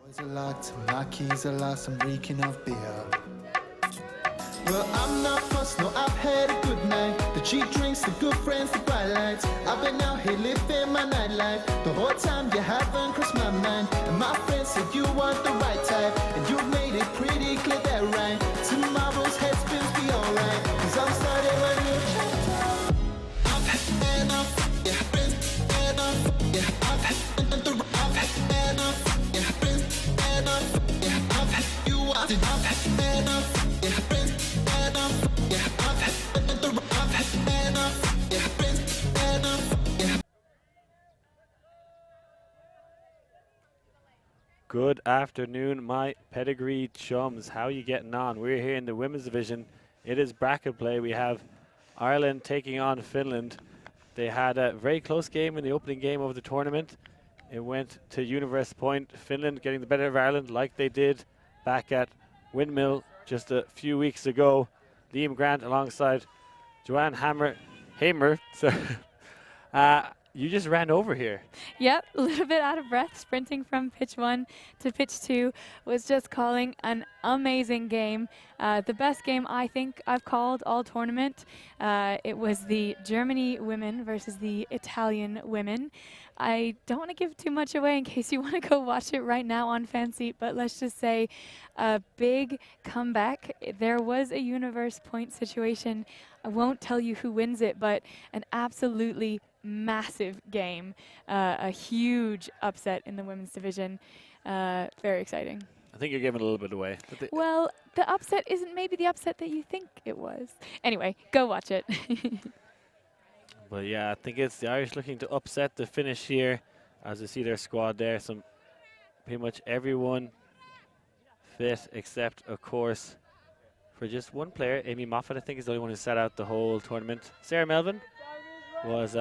Doors are locked, my keys are lost, I'm reeking of beer. Well, I'm not fussed, no, I've had a good night. The cheap drinks, the good friends, the bright lights. I've been out here living my nightlife. The whole time you haven't crossed my mind. And my friends said you want the right type. And you've made it pretty clear that right. Tomorrow's headspins be alright. Cause I'm starting a new chapter. I've had enough, yeah, been enough, yeah, I've had enough, yeah, been enough, yeah, I've had you wanted, I've had enough, yeah, been enough, yeah, I've had enough, yeah, been enough, yeah. Good afternoon, my pedigree chums. How are you getting on? We're here in the women's division. It is bracket play. We have Ireland taking on Finland. They had a very close game in the opening game of the tournament. It went to universe point. Finland getting the better of Ireland like they did back at Windmill just a few weeks ago. Liam Grant alongside Joanne Hamer. So, you just ran over here. Yep, a little bit out of breath, sprinting from pitch 1 to pitch 2. Was just calling an amazing game. The best game I think I've called all tournament. It was the Germany women versus the Italian women. I don't want to give too much away in case you want to go watch it right now on Fanseat, but let's just say a big comeback. There was a universe point situation. I won't tell you who wins it, but an absolutely massive game. A huge upset in the women's division. Very exciting. I think you're giving a little bit away. Well, the upset isn't maybe the upset that you think it was. Anyway, go watch it. But yeah, I think it's the Irish looking to upset the finish here. As you see their squad there, pretty much everyone fit except, of course, for just one player. Amy Moffat, I think, is the only one who sat out the whole tournament. Sarah Melvin was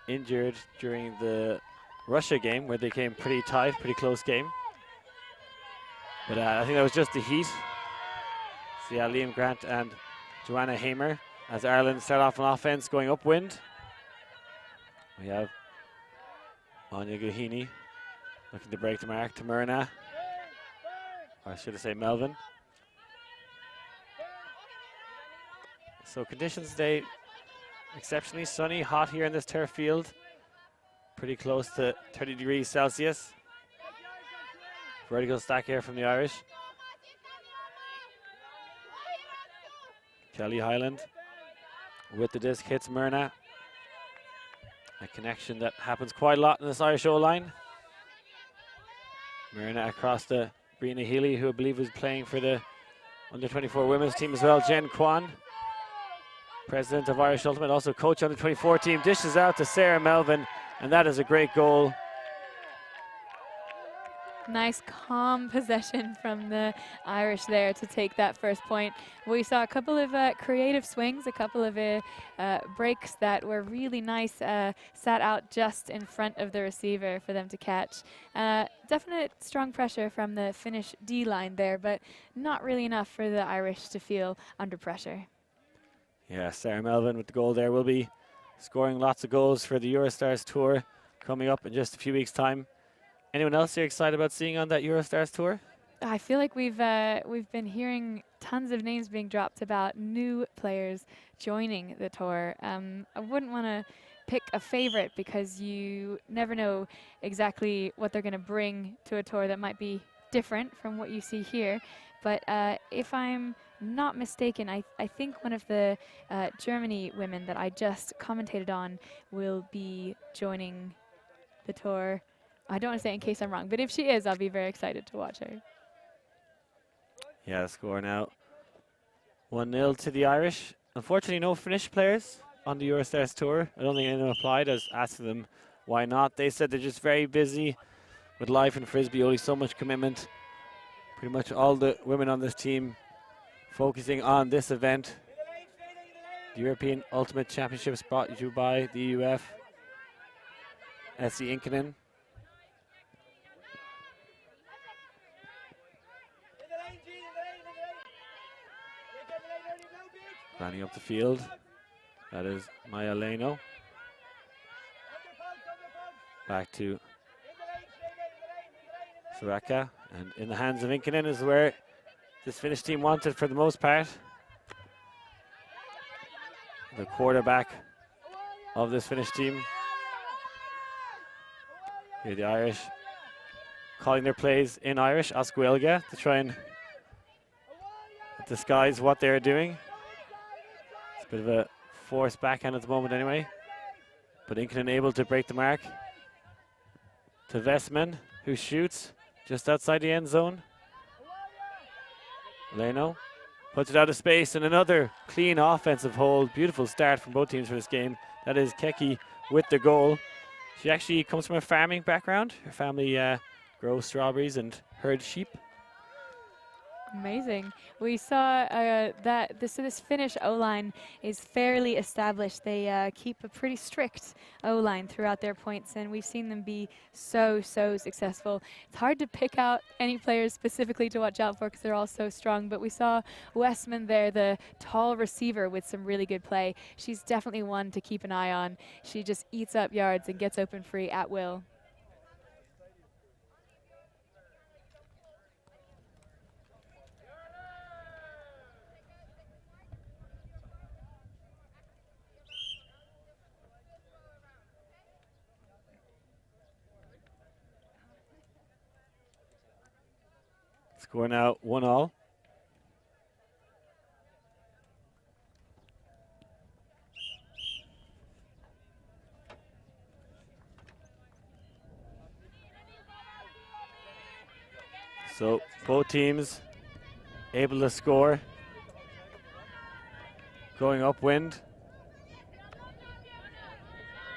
injured during the Russia game where they came pretty tight, pretty close game. But I think that was just the heat. So yeah, Liam Grant and Joanna Hamer as Ireland start off on offense going upwind. We have Anya Gahini looking to break the mark to Myrna. Or should I say Melvin. So conditions today exceptionally sunny, hot here in this turf field. Pretty close to 30 degrees Celsius. Vertical stack here from the Irish. Kelly Highland with the disc hits Myrna. A connection that happens quite a lot in this Irish O-line. Myrna across to Brina Healy, who I believe is playing for the under-24 women's team as well. Jen Kwan, president of Irish Ultimate, also coach on the 24 team, dishes out to Sarah Melvin, and that is a great goal. Nice calm possession from the Irish there to take that first point. We saw a couple of creative swings, a couple of breaks that were really nice, sat out just in front of the receiver for them to catch. Definite strong pressure from the Finnish D-line there, but not really enough for the Irish to feel under pressure. Yeah, Sarah Melvin with the goal there will be scoring lots of goals for the Eurostars Tour coming up in just a few weeks' time. Anyone else you're excited about seeing on that Eurostars Tour? I feel like we've been hearing tons of names being dropped about new players joining the tour. I wouldn't want to pick a favorite because you never know exactly what they're going to bring to a tour that might be different from what you see here. But if I'm not mistaken, I think one of the Germany women that I just commentated on will be joining the tour. I don't want to say in case I'm wrong, but if she is, I'll be very excited to watch her. Yeah, the score now 1-0 to the Irish. Unfortunately, no Finnish players on the Eurostars Tour. I don't think anyone applied. I was asking them why not. They said they're just very busy with life in Frisbee, only so much commitment. Pretty much all the women on this team focusing on this event. The European Ultimate Championships brought to you by the EUF. Essie Inkinen. Running up the field. That is Maya Leno. Back to Soraka, and in the hands of Inkinen is where this Finnish team wanted for the most part. The quarterback of this Finnish team. Here the Irish calling their plays in Irish, Asquilga, to try and disguise what they're doing. It's a bit of a forced backhand at the moment anyway. But Inkinen able to break the mark. To Vestman, who shoots just outside the end zone. Leno puts it out of space, and another clean offensive hold. Beautiful start from both teams for this game. That is Keki with the goal. She actually comes from a farming background. Her family grows strawberries and herd sheep. Amazing. We saw that this Finnish O-line is fairly established. They keep a pretty strict O-line throughout their points, and we've seen them be so successful. It's hard to pick out any players specifically to watch out for because they're all so strong, but we saw Westman there, the tall receiver with some really good play. She's definitely one to keep an eye on. She just eats up yards and gets open free at will. Score now 1-1. So both teams able to score. Going upwind.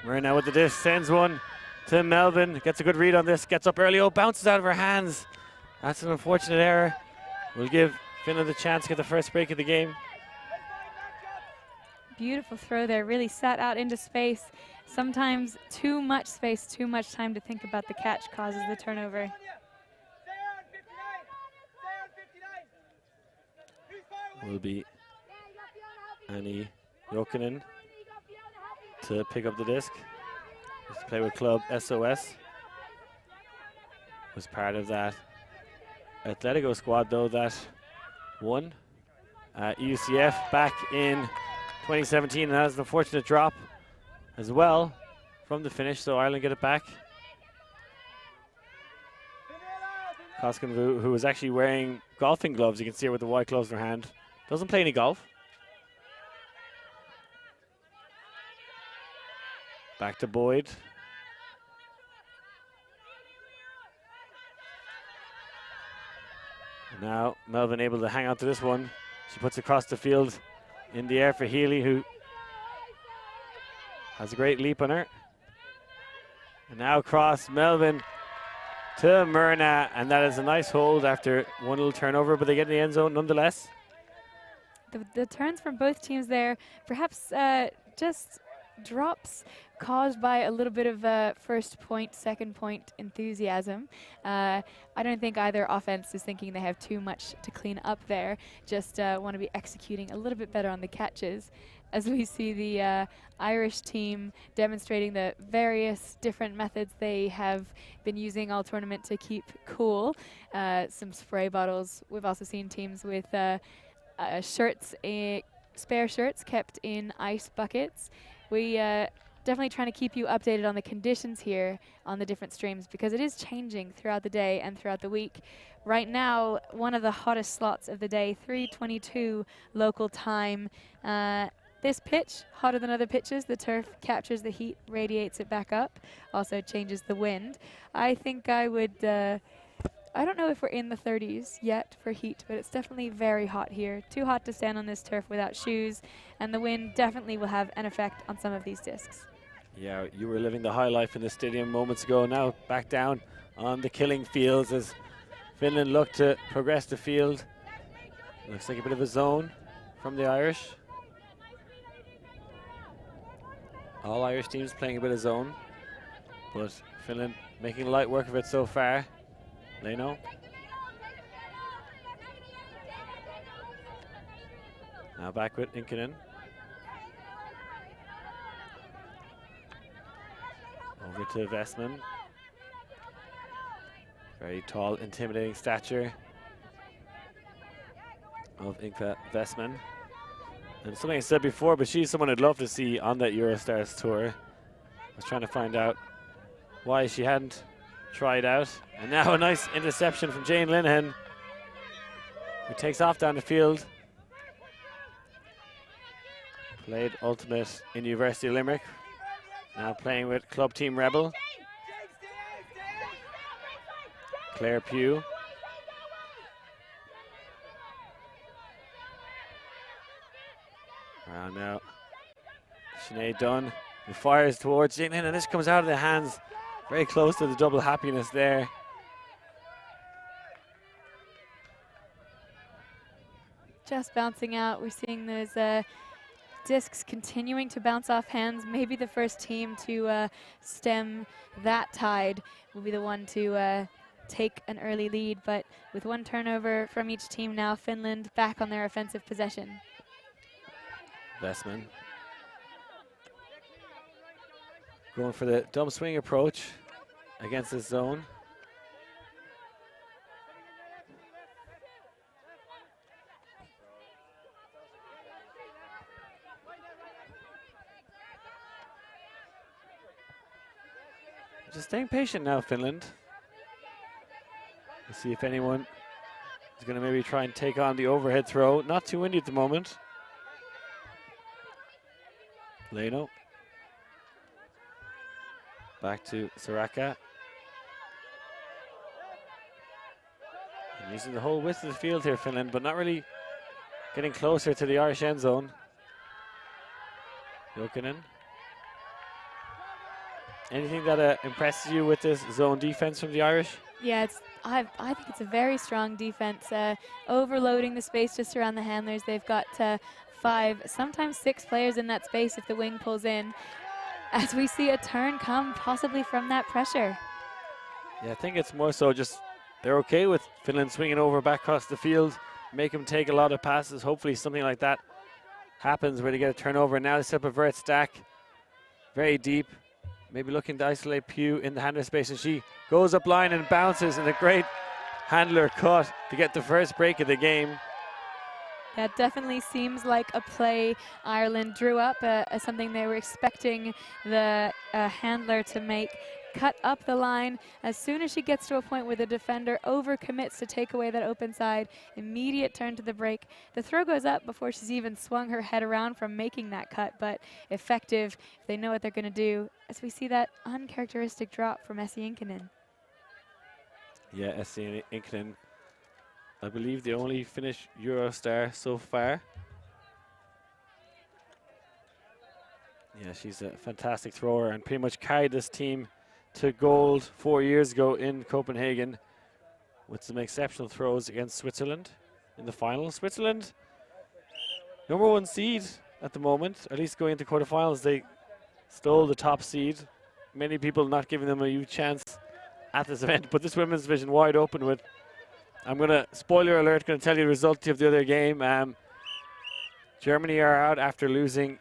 Myrna with the dish, sends one to Melvin. Gets a good read on this, gets up early. Oh, bounces out of her hands. That's an unfortunate error. We'll give Finland a chance to get the first break of the game. Beautiful throw there, really sat out into space. Sometimes too much space, too much time to think about the catch causes the turnover. Will be Annie Jokinen to pick up the disc. Used to play with club SOS. Was part of that Atletico squad though that won EUCF back in 2017, and that was an unfortunate drop as well from the finish, so Ireland get it back. Koskin, who was actually wearing golfing gloves, you can see her with the white gloves in her hand, doesn't play any golf. Back to Boyd. Now Melvin able to hang on to this one. She puts across the field in the air for Healy, who has a great leap on her. And now cross Melvin to Myrna, and that is a nice hold after one little turnover, but they get in the end zone nonetheless. The turns from both teams there, perhaps just drops caused by a little bit of first point, second point enthusiasm. I don't think either offense is thinking they have too much to clean up there, just want to be executing a little bit better on the catches. As we see the Irish team demonstrating the various different methods they have been using all tournament to keep cool. Some spray bottles. We've also seen teams with shirts, spare shirts kept in ice buckets. We definitely trying to keep you updated on the conditions here on the different streams because it is changing throughout the day and throughout the week. Right now, one of the hottest slots of the day, 3:22 local time. This pitch, hotter than other pitches. The turf captures the heat, radiates it back up, also changes the wind. I think I would, I don't know if we're in the 30s yet for heat, but it's definitely very hot here. Too hot to stand on this turf without shoes, and the wind definitely will have an effect on some of these discs. Yeah, you were living the high life in the stadium moments ago. Now back down on the killing fields as Finland look to progress the field. Looks like a bit of a zone from the Irish. All Irish teams playing a bit of zone, but Finland making light work of it so far. Leno. Now back with Inkinen. Over to Vestman. Very tall, intimidating stature of Inka Vestman. And something I said before, but she's someone I'd love to see on that Eurostars tour. I was trying to find out why she hadn't tried out. And now a nice interception from Jane Linehan, who takes off down the field. Played Ultimate in University of Limerick. Now playing with Club Team Rebel. Claire Pugh. Around now. Sinead Dunn, who fires towards Jane Linehan, and this comes out of the hands. Very close to the double happiness there. Just bouncing out. We're seeing those discs continuing to bounce off hands. Maybe the first team to stem that tide will be the one to take an early lead, but with one turnover from each team now, Finland back on their offensive possession. Vestman going for the dumb swing approach against the zone. Just staying patient now, Finland. We'll see if anyone is going to maybe try and take on the overhead throw. Not too windy at the moment. Leno. Back to Saraka. And using the whole width of the field here, Finland, but not really getting closer to the Irish end zone. Jokinen. Anything that impresses you with this zone defense from the Irish? Yeah, I think it's a very strong defense, overloading the space just around the handlers. They've got 5, sometimes 6 players in that space if the wing pulls in, as we see a turn come possibly from that pressure. Yeah, I think it's more so just they're okay with Finland swinging over back across the field, make them take a lot of passes. Hopefully something like that happens where they get a turnover. And now they set up a vert stack very deep. Maybe looking to isolate Pugh in the handler space, and she goes up line and bounces, and a great handler cut to get the first break of the game. That definitely seems like a play Ireland drew up, as something they were expecting the handler to make. Cut up the line. As soon as she gets to a point where the defender overcommits to take away that open side, immediate turn to the break. The throw goes up before she's even swung her head around from making that cut, but effective if they know what they're going to do, as we see that uncharacteristic drop from Essie Inkinen. Yeah, Essie Inkinen, I believe the only Finnish Eurostar so far. Yeah, she's a fantastic thrower and pretty much carried this team to gold 4 years ago in Copenhagen with some exceptional throws against Switzerland in the final. Switzerland, #1 seed at the moment, at least going into quarterfinals. They stole the top seed. Many people not giving them a huge chance at this event, but this women's division wide open with, I'm going to, spoiler alert, going to tell you the result of the other game. Germany are out after losing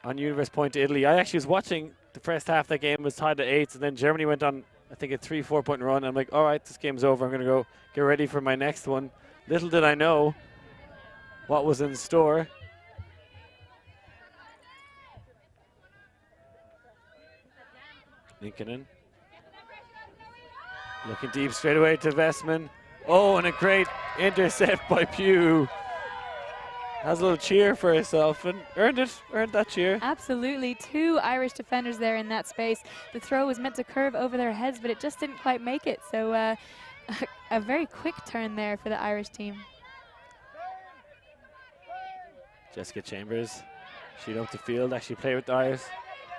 on universe point to Italy. I actually was watching the first half of that game, was tied to 8, and then Germany went on, I think, a 3-4 point run. I'm like, all right, this game's over. I'm going to go get ready for my next one. Little did I know what was in store. Linkinen. Looking deep straight away to Vestman. Oh, and a great intercept by Pugh. Has a little cheer for herself and earned that cheer. Absolutely, 2 Irish defenders there in that space. The throw was meant to curve over their heads, but it just didn't quite make it. So a very quick turn there for the Irish team. Jessica Chambers, she'd up the field, actually played with the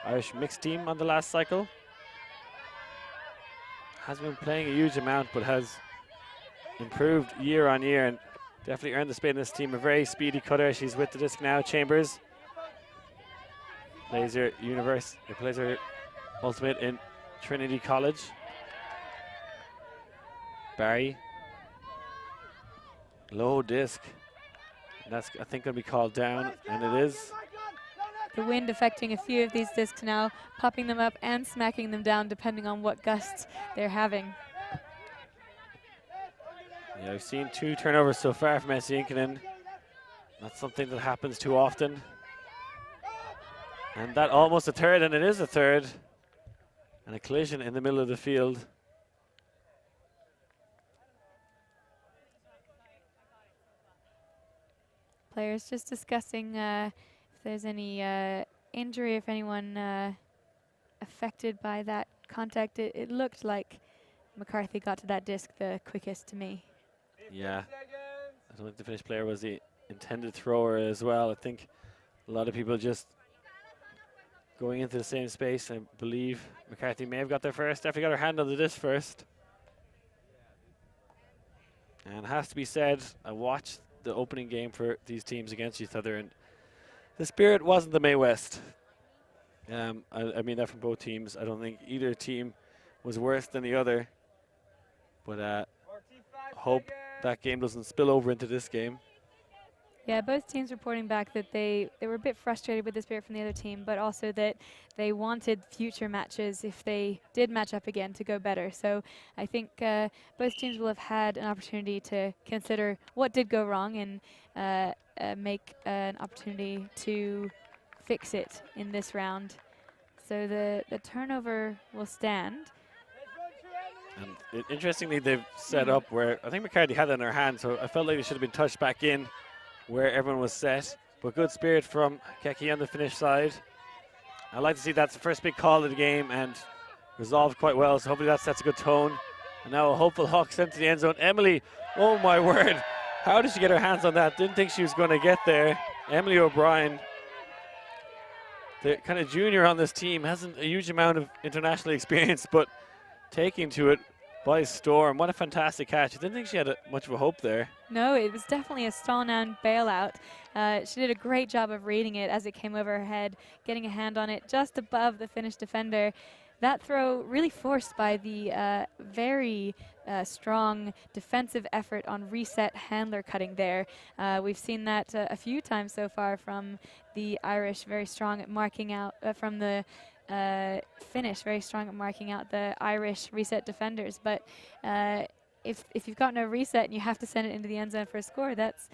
Irish mixed team on the last cycle. Hasn't been playing a huge amount, but has improved year on year and definitely earned the spot in this team. A very speedy cutter. She's with the disc now. Chambers plays her plays her ultimate in Trinity College. Barry, low disc. And that's, I think, going to be called down, and it is. The wind affecting a few of these discs now, popping them up and smacking them down depending on what gusts they're having. Yeah, we've seen 2 turnovers so far from SC Inkinen. Not something that happens too often. And that almost a third, and it is a third. And a collision in the middle of the field. Players just discussing if there's any injury, if anyone affected by that contact. It looked like McCarthy got to that disc the quickest to me. Yeah, I don't think the Finnish player was the intended thrower as well. I think a lot of people just going into the same space. I believe McCarthy may have got there first. Definitely got her hand on the disc first. And it has to be said, I watched the opening game for these teams against each other, and the spirit wasn't the May West. I mean that from both teams. I don't think either team was worse than the other. But hope that game doesn't spill over into this game. Yeah, both teams reporting back that they were a bit frustrated with the spirit from the other team, but also that they wanted future matches, if they did match up again, to go better. So I think both teams will have had an opportunity to consider what did go wrong and make an opportunity to fix it in this round. So the turnover will stand. And interestingly, they've set up where I think McCarthy had it in her hand, so I felt like it should have been touched back in where everyone was set. But good spirit from Keki on the Finnish side. I'd like to see that's the first big call of the game and resolved quite well, so hopefully that sets a good tone. And now a hopeful Hawk sent to the end zone. Emily, oh my word, how did she get her hands on that? Didn't think she was going to get there. Emily O'Brien, the kind of junior on this team, hasn't a huge amount of international experience, but taking to it by storm. What a fantastic catch. I didn't think she had much of a hope there. No, it was definitely a Stallnown bailout. She did a great job of reading it as it came over her head, getting a hand on it just above the Finnish defender. That throw really forced by the very strong defensive effort on reset handler cutting there. We've seen that a few times so far from the Irish, very strong at marking out, from the Finnish, very strong at marking out the Irish reset defenders. But if you've got no reset and you have to send it into the end zone for a score, that's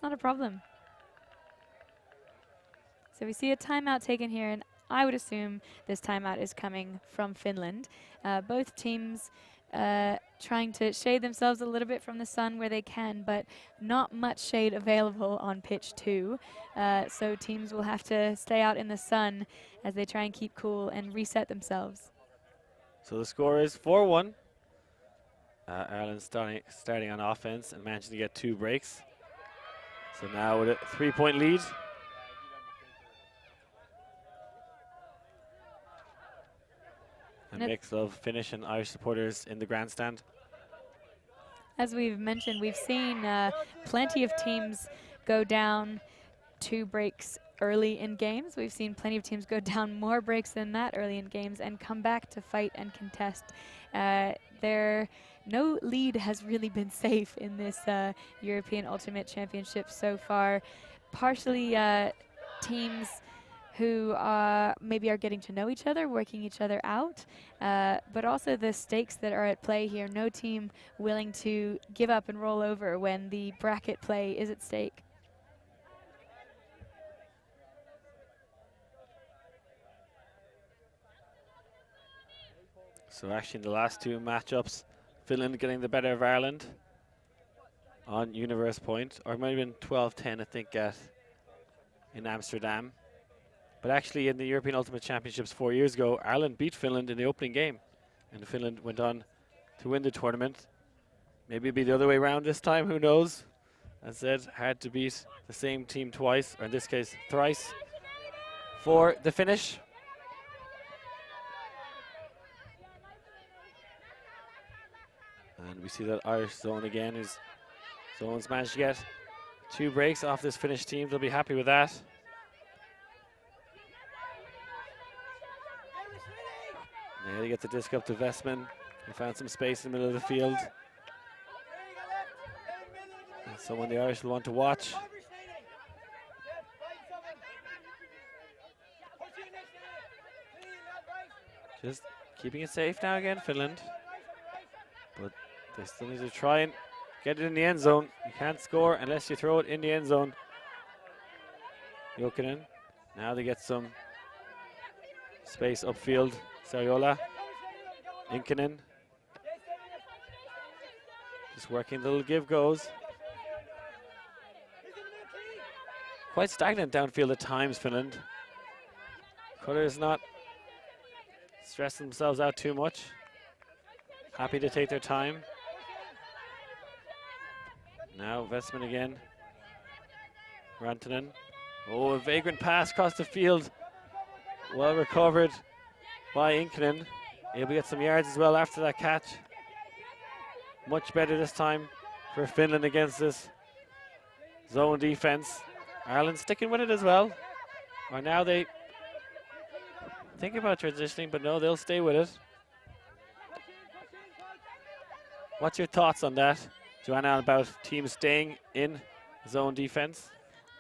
not a problem. So we see a timeout taken here, and I would assume this timeout is coming from Finland. Both teams trying to shade themselves a little bit from the sun where they can, but not much shade available on pitch 2. So teams will have to stay out in the sun as they try and keep cool and reset themselves. So the score is 4-1. Ireland starting on offense and managing to get 2 breaks. So now with a 3-point lead. A mix of Finnish and Irish supporters in the grandstand. As we've mentioned, we've seen plenty of teams go down 2 breaks early in games. We've seen plenty of teams go down more breaks than that early in games and come back to fight and contest. No lead has really been safe in this European Ultimate Championship so far. Partially teams who maybe are getting to know each other, working each other out, but also the stakes that are at play here. No team willing to give up and roll over when the bracket play is at stake. So actually in the last 2 matchups, Finland getting the better of Ireland on Universe Point, or it might have been 12-10 I think in Amsterdam. But actually in the European Ultimate Championships 4 years ago, Ireland beat Finland in the opening game. And Finland went on to win the tournament. Maybe it'll be the other way around this time, who knows? As said, hard to beat the same team twice, or in this case, thrice, for the Finnish. And we see that Irish zone again, whose zone's managed to get 2 breaks off this Finnish team. They'll be happy with that. There they get the disc up to Vestman. They found some space in the middle of the field. And someone the Irish will want to watch. Just keeping it safe now again, Finland. But they still need to try and get it in the end zone. You can't score unless you throw it in the end zone. Jokinen. Now they get some space upfield. Sariola. Inkinen. Just working the little give goes. Quite stagnant downfield at times, Finland. Cutters not stressing themselves out too much. Happy to take their time. Now Westman again. Rantanen. Oh, a vagrant pass across the field. Well recovered by Inkinen. Able to get some yards as well after that catch. Much better this time for Finland against this zone defense. Ireland sticking with it as well. Or now they think about transitioning, but no, they'll stay with it. What's your thoughts on that, Joanna, about teams staying in zone defense?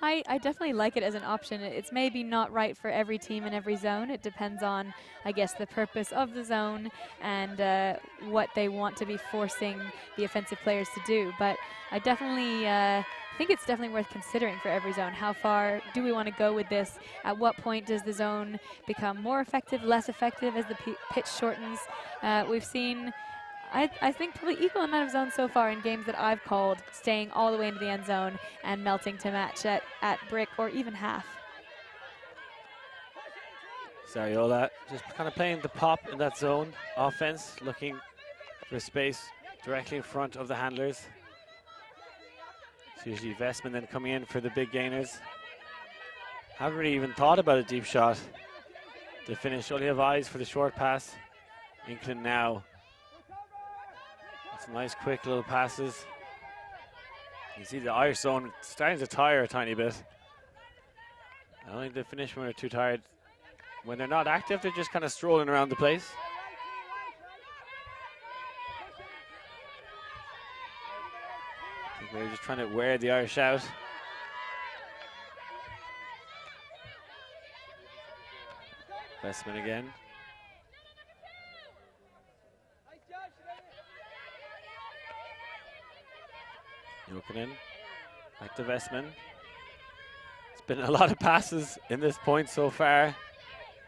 I definitely like it as an option. It's maybe not right for every team in every zone. It depends on, I guess, the purpose of the zone and what they want to be forcing the offensive players to do. But I definitely think it's definitely worth considering for every zone. How far do we want to go with this? At what point does the zone become more effective, less effective as the pitch shortens? We've seen, I think, probably equal amount of zones so far in games that I've called, staying all the way into the end zone and melting to match at brick or even half. Sariola just kind of playing the pop in that zone offense, looking for space directly in front of the handlers. It's usually Vestman then coming in for the big gainers. Haven't really even thought about a deep shot to finish. Only have eyes for the short pass. Inklen now. Some nice quick little passes. You see the Irish zone starting to tire a tiny bit. I don't think they finish when they're too tired. When they're not active, they're just kind of strolling around the place. I think they're just trying to wear the Irish out. Westman again. Jokinen, back to Westman. It's been a lot of passes in this point so far.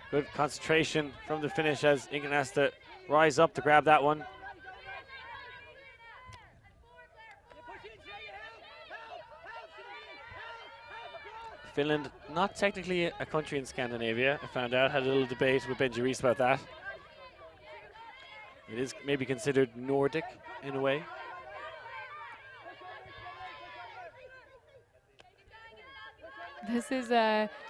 Good concentration from the finish as Inkinen has to rise up to grab that one. Finland, not technically a country in Scandinavia. I found out, had a little debate with Benji Rees about that. It is maybe considered Nordic in a way. This is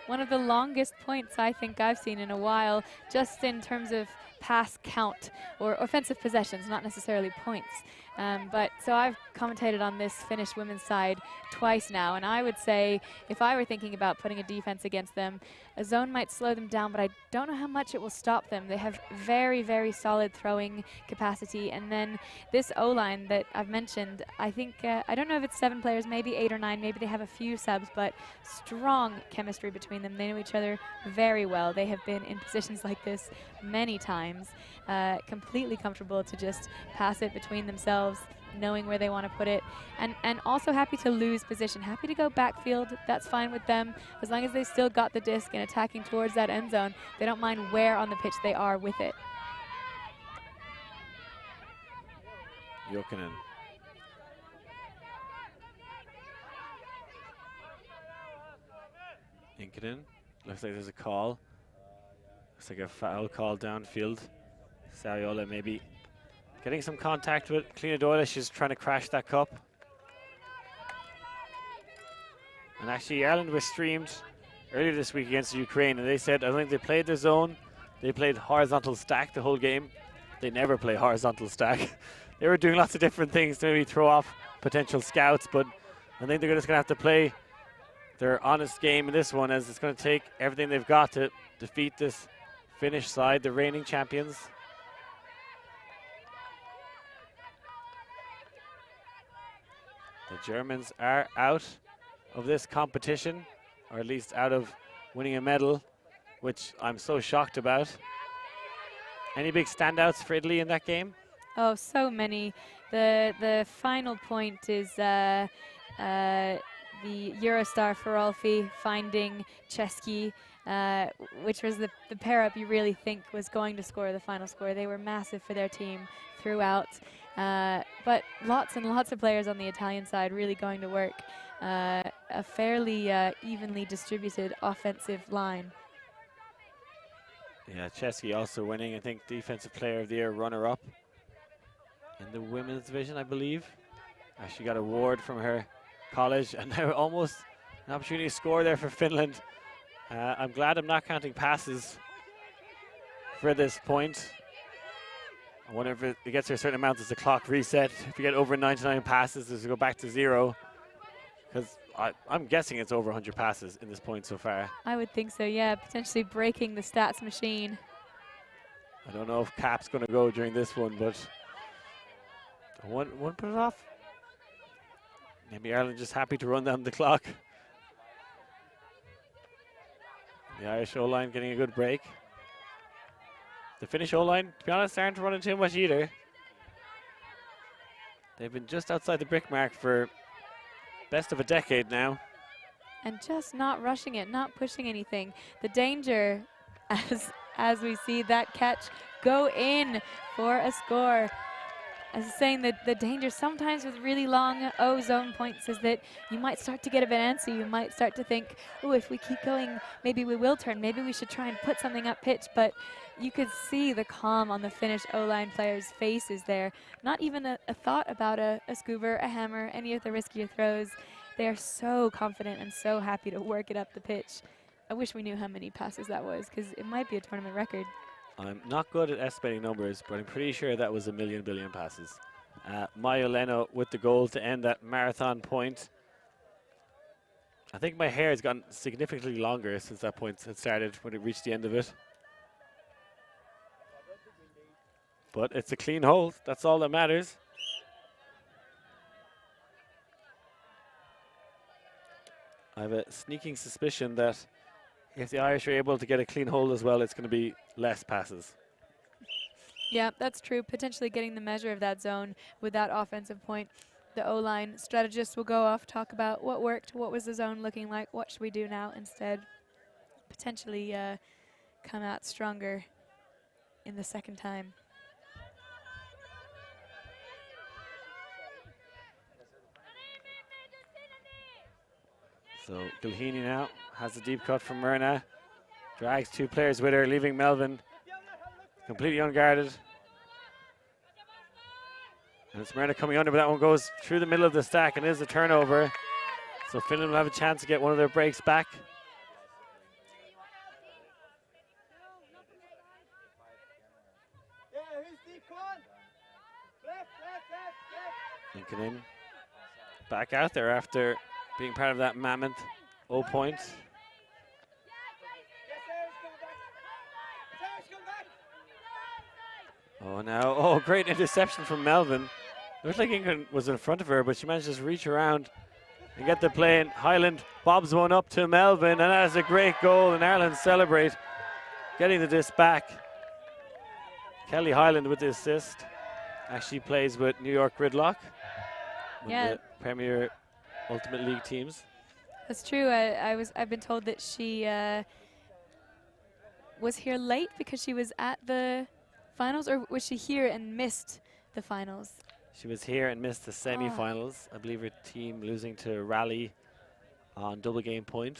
one of the longest points I think I've seen in a while, just in terms of pass count or offensive possessions, not necessarily points. But so I've commentated on this Finnish women's side twice now, and I would say if I were thinking about putting a defense against them, a zone might slow them down, but I don't know how much it will stop them. They have very, very solid throwing capacity, and then this O-line that I've mentioned, I think, I don't know if it's 7 players, maybe 8 or 9, maybe they have a few subs, but strong chemistry between them. They know each other very well. They have been in positions like this many times, completely comfortable to just pass it between themselves, knowing where they want to put it, and also happy to lose position, happy to go backfield. That's fine with them as long as they still got the disc and attacking towards that end zone. They don't mind where on the pitch they are with it. Jokinen. Inkinen. Looks like there's a call. Looks like a foul call downfield. Sariola maybe getting some contact with Cliona Doyle. She's trying to crash that cup. And actually Ireland was streamed earlier this week against Ukraine, and they said I don't think they played their zone. They played horizontal stack the whole game. They never play horizontal stack. They were doing lots of different things to maybe throw off potential scouts, but I think they're just going to have to play their honest game in this one, as it's going to take everything they've got to defeat this Finnish side, the reigning champions. The Germans are out of this competition, or at least out of winning a medal, which I'm so shocked about. Any big standouts for Italy in that game? Oh, so many. The final point is the Eurostar Ferolfi finding Chesky, which was the pair up you really think was going to score the final score. They were massive for their team throughout. But lots and lots of players on the Italian side really going to work. A fairly evenly distributed offensive line. Yeah, Chesky also winning, I think, Defensive Player of the Year runner-up in the women's division, I believe. Actually got an award from her college, and now almost an opportunity to score there for Finland. I'm glad I'm not counting passes for this point. I wonder if it gets to a certain amount, does the clock reset? If you get over 99 passes, does it go back to 0? Because I'm guessing it's over 100 passes in this point so far. I would think so, yeah, potentially breaking the stats machine. I don't know if Cap's going to go during this one, but one put it off. Maybe Ireland just happy to run down the clock. The Irish O-line getting a good break. The Finnish O-line, to be honest, aren't running too much either. They've been just outside the brick mark for best of a decade now. And just not rushing it, not pushing anything. The danger, as we see that catch go in for a score. As I was saying, the danger sometimes with really long O-zone points is that you might start to get a bit antsy. You might start to think, oh, if we keep going, maybe we will turn. Maybe we should try and put something up pitch. But you could see the calm on the Finnish O-line players' faces there. Not even a thought about a scuba, a hammer, any of the riskier throws. They are so confident and so happy to work it up the pitch. I wish we knew how many passes that was, because it might be a tournament record. I'm not good at estimating numbers, but I'm pretty sure that was a billion passes. Maya Leno with the goal to end that marathon point. I think my hair has gotten significantly longer since that point had started when it reached the end of it. But it's a clean hold, that's all that matters. I have a sneaking suspicion that if the Irish are able to get a clean hold as well, it's going to be less passes. Yeah, that's true. Potentially getting the measure of that zone with that offensive point. The O-line strategists will go off, talk about what worked, what was the zone looking like, what should we do now instead. Potentially come out stronger in the second time. So Gilheeney now has a deep cut from Myrna. Drags two players with her, leaving Melvin completely unguarded. And it's Myrna coming under, but that one goes through the middle of the stack and is a turnover. So Finland will have a chance to get one of their breaks back. Lincoln in. Back out there after being part of that mammoth O-point. Oh, now, oh, great interception from Melvin. Looked like England was in front of her, but she managed to just reach around and get the play in. Highland bobs one up to Melvin, and that is a great goal, and Ireland celebrate getting the disc back. Kelly Highland with the assist. Actually plays with New York Gridlock, one of the Premier Ultimate League teams. That's true. I've been told that she was here late because she was at the finals, or was she here and missed the finals? She was here and missed the semi-finals. I believe her team losing to Raleigh on double game point.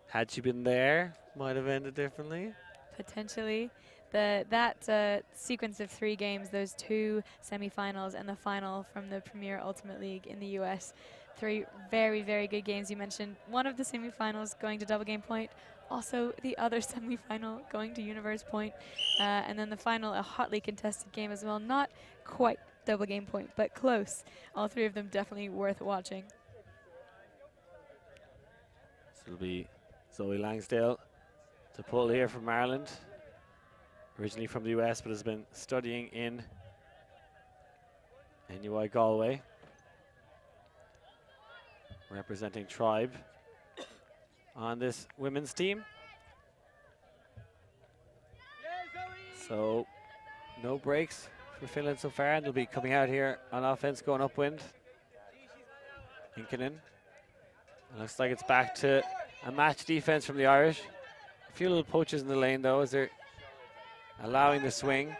Had she been there, might have ended differently. Potentially. That sequence of 3 games, those 2 semi-finals and the final from the Premier Ultimate League in the US, 3 very, very good games. You mentioned one of the semi-finals going to double game point, also the other semi-final going to universe point, and then the final, a hotly contested game as well. Not quite double game point, but close. All 3 of them definitely worth watching. So it'll be Zoe Langsdale to pull here from Ireland. Originally from the US, but has been studying in NUI Galway, representing Tribe on this women's team. So no breaks for for Finland so far, and they'll be coming out here on offense, going upwind. Inkinen. It looks like it's back to a match defense from the Irish. A few little poaches in the lane, though, as they're allowing the swing.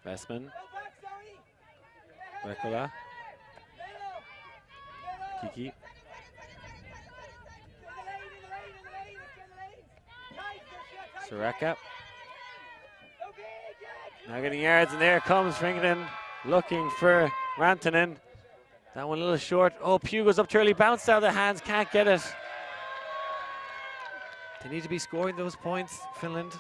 Vestman. Rekola. Kiki. Soraka. Now getting yards, and there comes Ringden looking for Rantanen. That one a little short. Oh, Pugh goes up to early, bounced out of the hands, can't get it. They need to be scoring those points, Finland.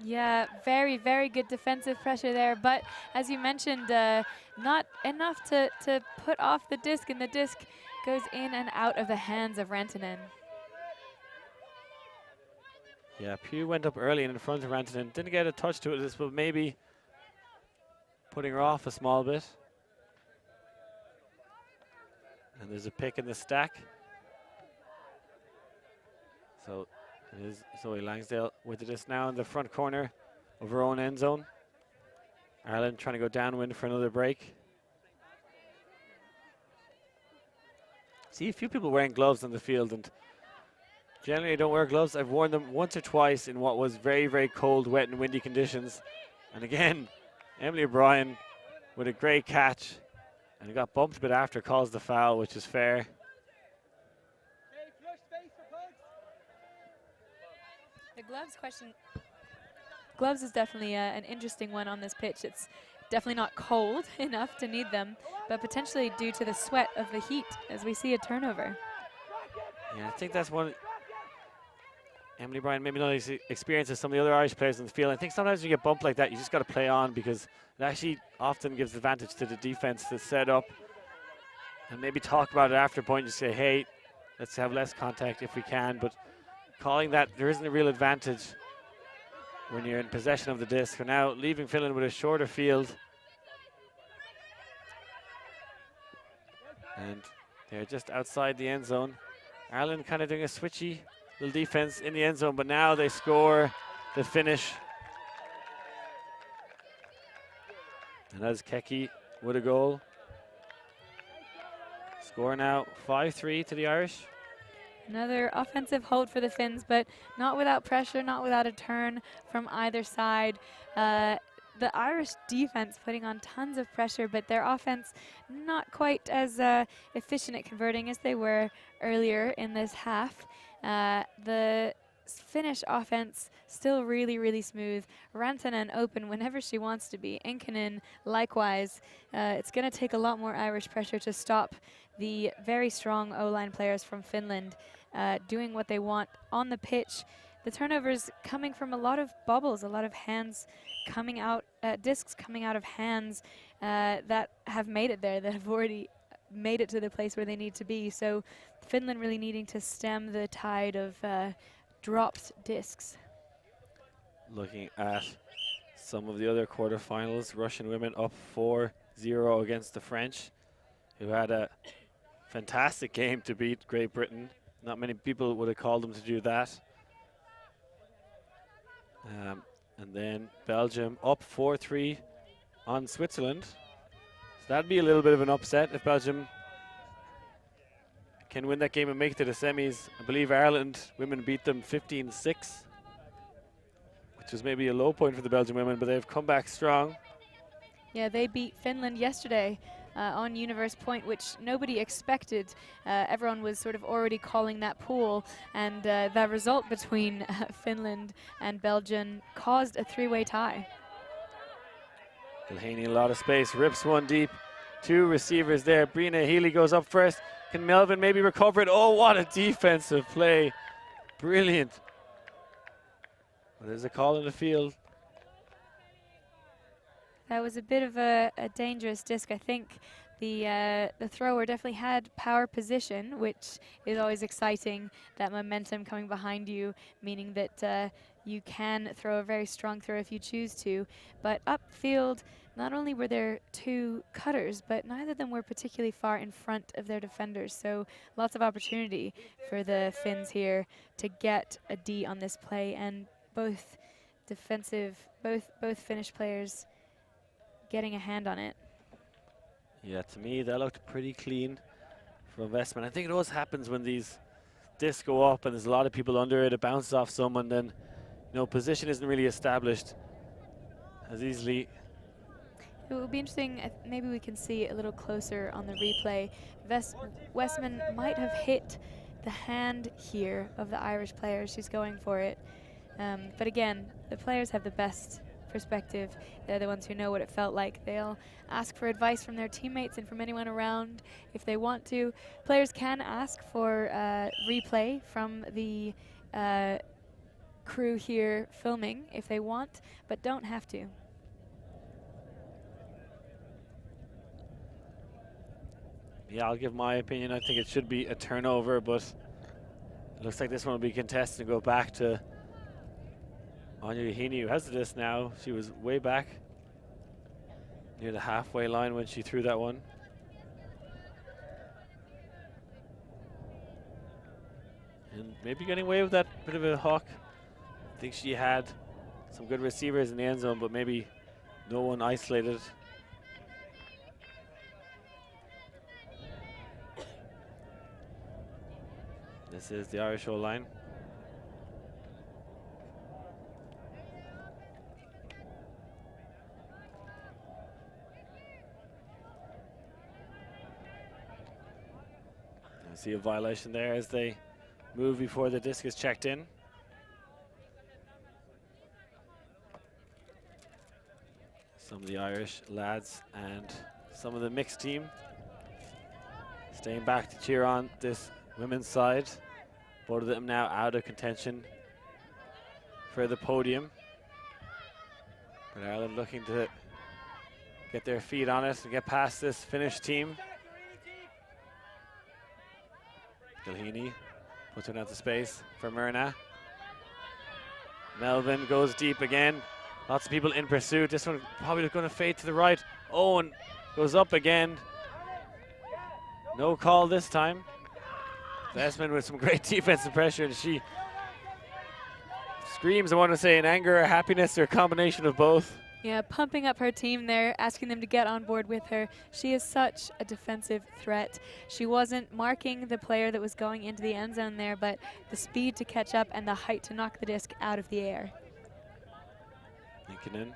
Yeah, very, very good defensive pressure there. But as you mentioned, not enough to put off the disc, and the disc goes in and out of the hands of Rantanen. Yeah, Pugh went up early and in front of Rantanen. Didn't get a touch to it, but maybe putting her off a small bit. And there's a pick in the stack. So it is Zoe Langsdale with the disc now in the front corner of her own end zone. Ireland trying to go downwind for another break. See a few people wearing gloves on the field, and generally I don't wear gloves. I've worn them once or twice in what was very, very cold, wet and windy conditions. And again, Emily O'Brien with a great catch, and he got bumped a bit after, calls the foul, which is fair. The gloves question. Gloves is definitely an interesting one on this pitch. It's definitely not cold enough to need them, but potentially due to the sweat of the heat as we see a turnover. Yeah, I think that's one Emily Bryan maybe not as experienced as some of the other Irish players in the field. I think sometimes when you get bumped like that, you just got to play on, because it actually often gives advantage to the defense to set up and maybe talk about it after a point. You say, hey, let's have less contact if we can, but calling that there isn't a real advantage when you're in possession of the disc. We're now leaving Finland with a shorter field. And they're just outside the end zone. Ireland kind of doing a switchy little defense in the end zone, but now they score the finish. And that's Keki with a goal. Score now 5-3 to the Irish. Another offensive hold for the Finns, but not without pressure, not without a turn from either side. The Irish defense putting on tons of pressure, but their offense not quite as efficient at converting as they were earlier in this half. The Finnish offense still really, really smooth. Rantanen open whenever she wants to be. Inkinen likewise. It's going to take a lot more Irish pressure to stop the very strong O-line players from Finland doing what they want on the pitch. The turnovers coming from a lot of bubbles, a lot of hands coming out, discs coming out of hands that have made it there, that have already made it to the place where they need to be. So Finland really needing to stem the tide of dropped discs. Looking at some of the other quarterfinals, Russian women up 4-0 against the French, who had a fantastic game to beat Great Britain. Not many people would have called them to do that. And then Belgium up 4-3 on Switzerland. So that'd be a little bit of an upset if Belgium can win that game and make it to the semis. I believe Ireland women beat them 15-6, which was maybe a low point for the Belgian women, but they've come back strong. Yeah, they beat Finland yesterday on Universe Point, which nobody expected. Everyone was sort of already calling that pool, and the result between Finland and Belgium caused a three-way tie. Delaney, a lot of space, rips one deep. Two receivers there. Brina Healy goes up first. Can Melvin maybe recover it? Oh, what a defensive play. Brilliant. Well, there's a call in the field. That was a bit of a dangerous disc. I think the thrower definitely had power position, which is always exciting, that momentum coming behind you, meaning that you can throw a very strong throw if you choose to. But upfield, not only were there two cutters, but neither of them were particularly far in front of their defenders. So lots of opportunity for the Finns here to get a D on this play, and both defensive, both Finnish players getting a hand on it. Yeah, to me that looked pretty clean for investment. I think it always happens when these discs go up and there's a lot of people under it. It bounces off someone, then position isn't really established as easily. It would be interesting. Maybe we can see a little closer on the replay. Westman might have hit the hand here of the Irish player. She's going for it. But again, the players have the best perspective. They're the ones who know what it felt like. They'll ask for advice from their teammates and from anyone around if they want to. Players can ask for replay from the crew here filming if they want, but don't have to. Yeah, I'll give my opinion. I think it should be a turnover, but it looks like this one will be contested and go back to Anya Yohini, who has this now. She was way back near the halfway line when she threw that one. And maybe getting away with that bit of a hawk. I think she had some good receivers in the end zone, but maybe no one isolated. This is the Irish O-line. I see a violation there as they move before the disc is checked in. Some of the Irish lads and some of the mixed team staying back to cheer on this women's side. Both of them now out of contention for the podium. But Ireland looking to get their feet on it and get past this Finnish team. Gilheeney puts one out to space for Myrna. Melvin goes deep again. Lots of people in pursuit. This one probably going to fade to the right. Owen goes up again. No call this time. Vestman with some great defensive pressure, and she screams, I want to say, in anger or happiness or a combination of both. Yeah, pumping up her team there, asking them to get on board with her. She is such a defensive threat. She wasn't marking the player that was going into the end zone there, but the speed to catch up and the height to knock the disc out of the air. Nikkinen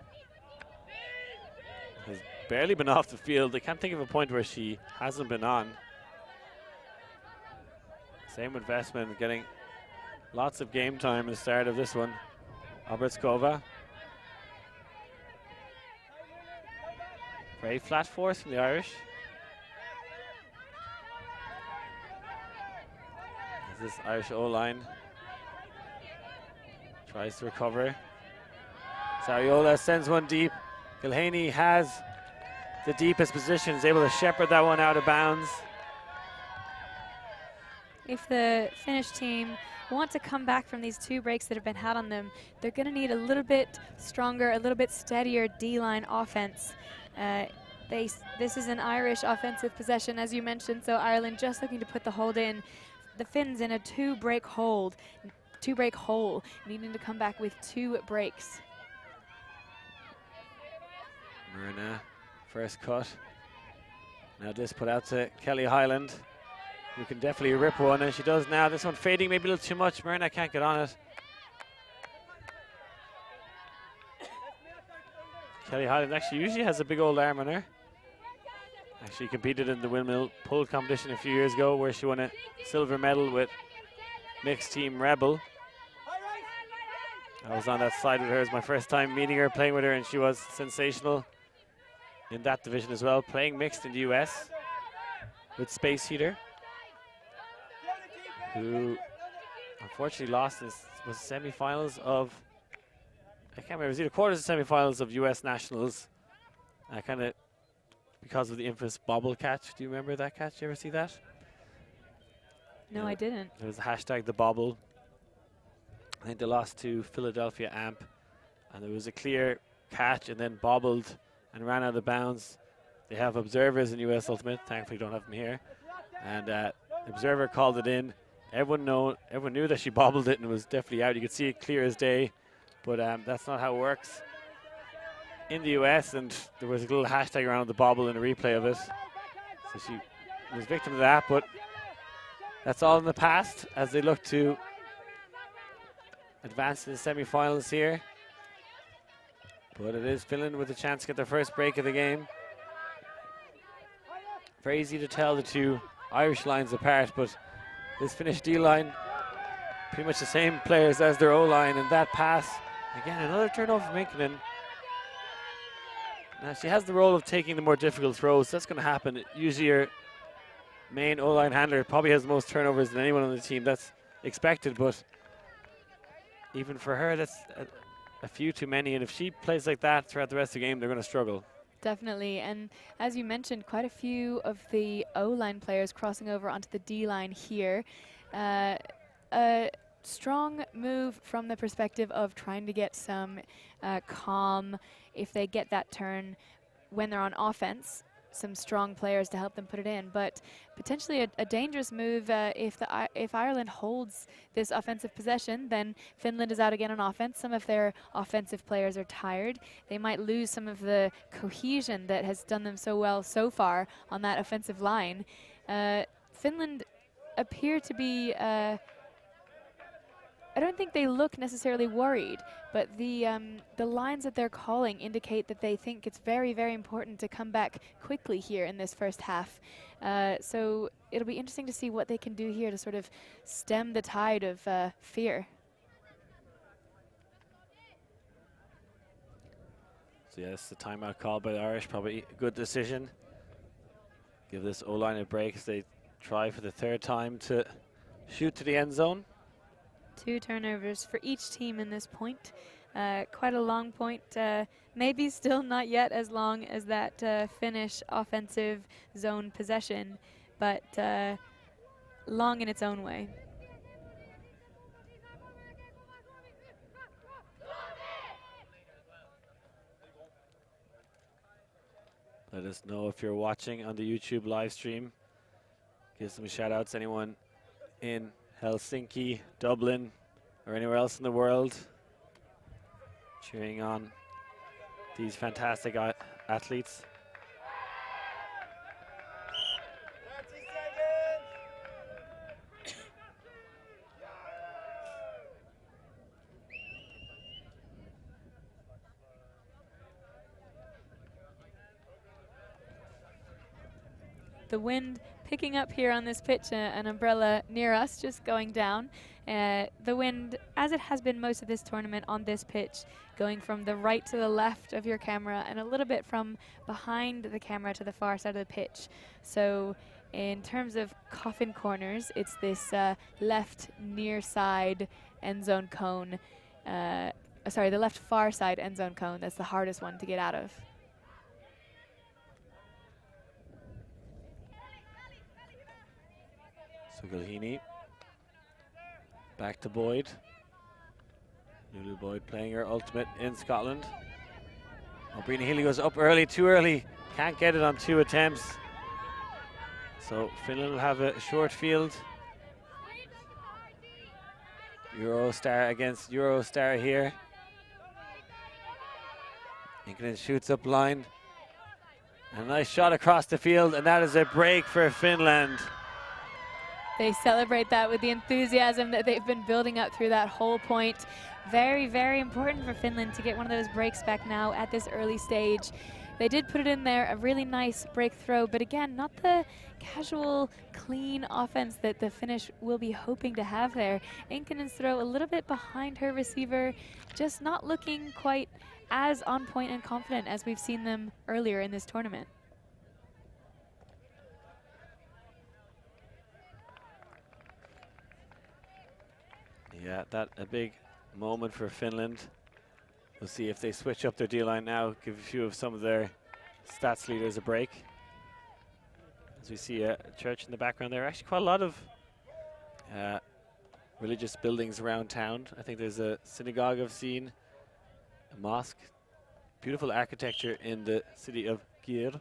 has barely been off the field. I can't think of a point where she hasn't been on. Same with Vestman, getting lots of game time at the start of this one. Obratskova. Very flat force from the Irish. As this Irish O-line tries to recover. Sariola sends one deep. Gilheeney has the deepest position, is able to shepherd that one out of bounds. If the Finnish team want to come back from these two breaks that have been had on them, they're going to need a little bit stronger, a little bit steadier D-line offense. This is an Irish offensive possession, as you mentioned, so Ireland just looking to put the hold in. The Finns in a two-break hole, needing to come back with 2 breaks. Myrna, first cut. Now this put out to Kelly Hyland, who can definitely rip one, and she does now. This one fading maybe a little too much. Myrna can't get on it. Kelly Hyland actually usually has a big old arm on her. Actually competed in the windmill pull competition a few years ago where she won a silver medal with mixed team Rebel. I was on that side with her. It was my first time meeting her, playing with her, and she was sensational in that division as well, playing mixed in the US with Space Heater, who unfortunately lost in was semifinals of, I can't remember, it was either quarters or semifinals of US Nationals. Kind of because of the infamous bobble catch. Do you remember that catch? You ever see that? No, I didn't. There was a hashtag the bobble. I think they lost to Philadelphia Amp, and there was a clear catch and then bobbled and ran out of bounds. They have observers in US Ultimate. Thankfully don't have them here. And observer called it in. Everyone knew that she bobbled it and it was definitely out. You could see it clear as day. but that's not how it works in the US, and there was a little hashtag around the bobble in a replay of it. So she was victim of that, but that's all in the past as they look to advance to the semi-finals here. But it is Finland with a chance to get their first break of the game. Very easy to tell the two Irish lines apart, but this Finnish D-line, pretty much the same players as their O-line, and that pass, again, another turnover from Inkinen. Now she has the role of taking the more difficult throws. That's going to happen. Usually your main O-line handler probably has the most turnovers than anyone on the team. That's expected, but even for her, that's a few too many. And if she plays like that throughout the rest of the game, they're going to struggle. Definitely, and as you mentioned, quite a few of the O-line players crossing over onto the D-line here. A strong move from the perspective of trying to get some calm if they get that turn when they're on offense. Some strong players to help them put it in, but potentially a dangerous move if Ireland holds this offensive possession, then Finland is out again on offense. Some of their offensive players are tired. They might lose some of the cohesion that has done them so well so far on that offensive line. Finland appear to be I don't think they look necessarily worried, but the lines that they're calling indicate that they think it's very, very important to come back quickly here in this first half. So it'll be interesting to see what they can do here to sort of stem the tide of fear. So yes, the timeout call by the Irish, probably a good decision. Give this O-line a break as they try for the third time to shoot to the end zone. 2 turnovers for each team in this point. Quite a long point. Maybe still not yet as long as that Finnish offensive zone possession, but long in its own way. Let us know if you're watching on the YouTube live stream. Give some shout outs, anyone in Helsinki, Dublin, or anywhere else in the world cheering on these fantastic athletes. The wind picking up here on this pitch, an umbrella near us just going down. The wind, as it has been most of this tournament on this pitch, going from the right to the left of your camera and a little bit from behind the camera to the far side of the pitch. So in terms of coffin corners, it's this left near side end zone cone. Sorry, the left far side end zone cone. That's the hardest one to get out of. So Gilhini back to Boyd. Lulu Boyd playing her ultimate in Scotland. Brina Healy goes up early, too early. Can't get it on 2 attempts. So Finland will have a short field. Eurostar against Eurostar here. Inkinen shoots up line. A nice shot across the field, and that is a break for Finland. They celebrate that with the enthusiasm that they've been building up through that whole point. Very, very important for Finland to get one of those breaks back now at this early stage. They did put it in there, a really nice break throw, but again, not the casual, clean offense that the Finnish will be hoping to have there. Inkinen's throw a little bit behind her receiver, just not looking quite as on point and confident as we've seen them earlier in this tournament. Yeah, that a big moment for Finland. We'll see if they switch up their D-line now, give a few of some of their stats leaders a break. As we see a church in the background there. Actually quite a lot of religious buildings around town. I think there's a synagogue I've seen, a mosque. Beautiful architecture in the city of Győr.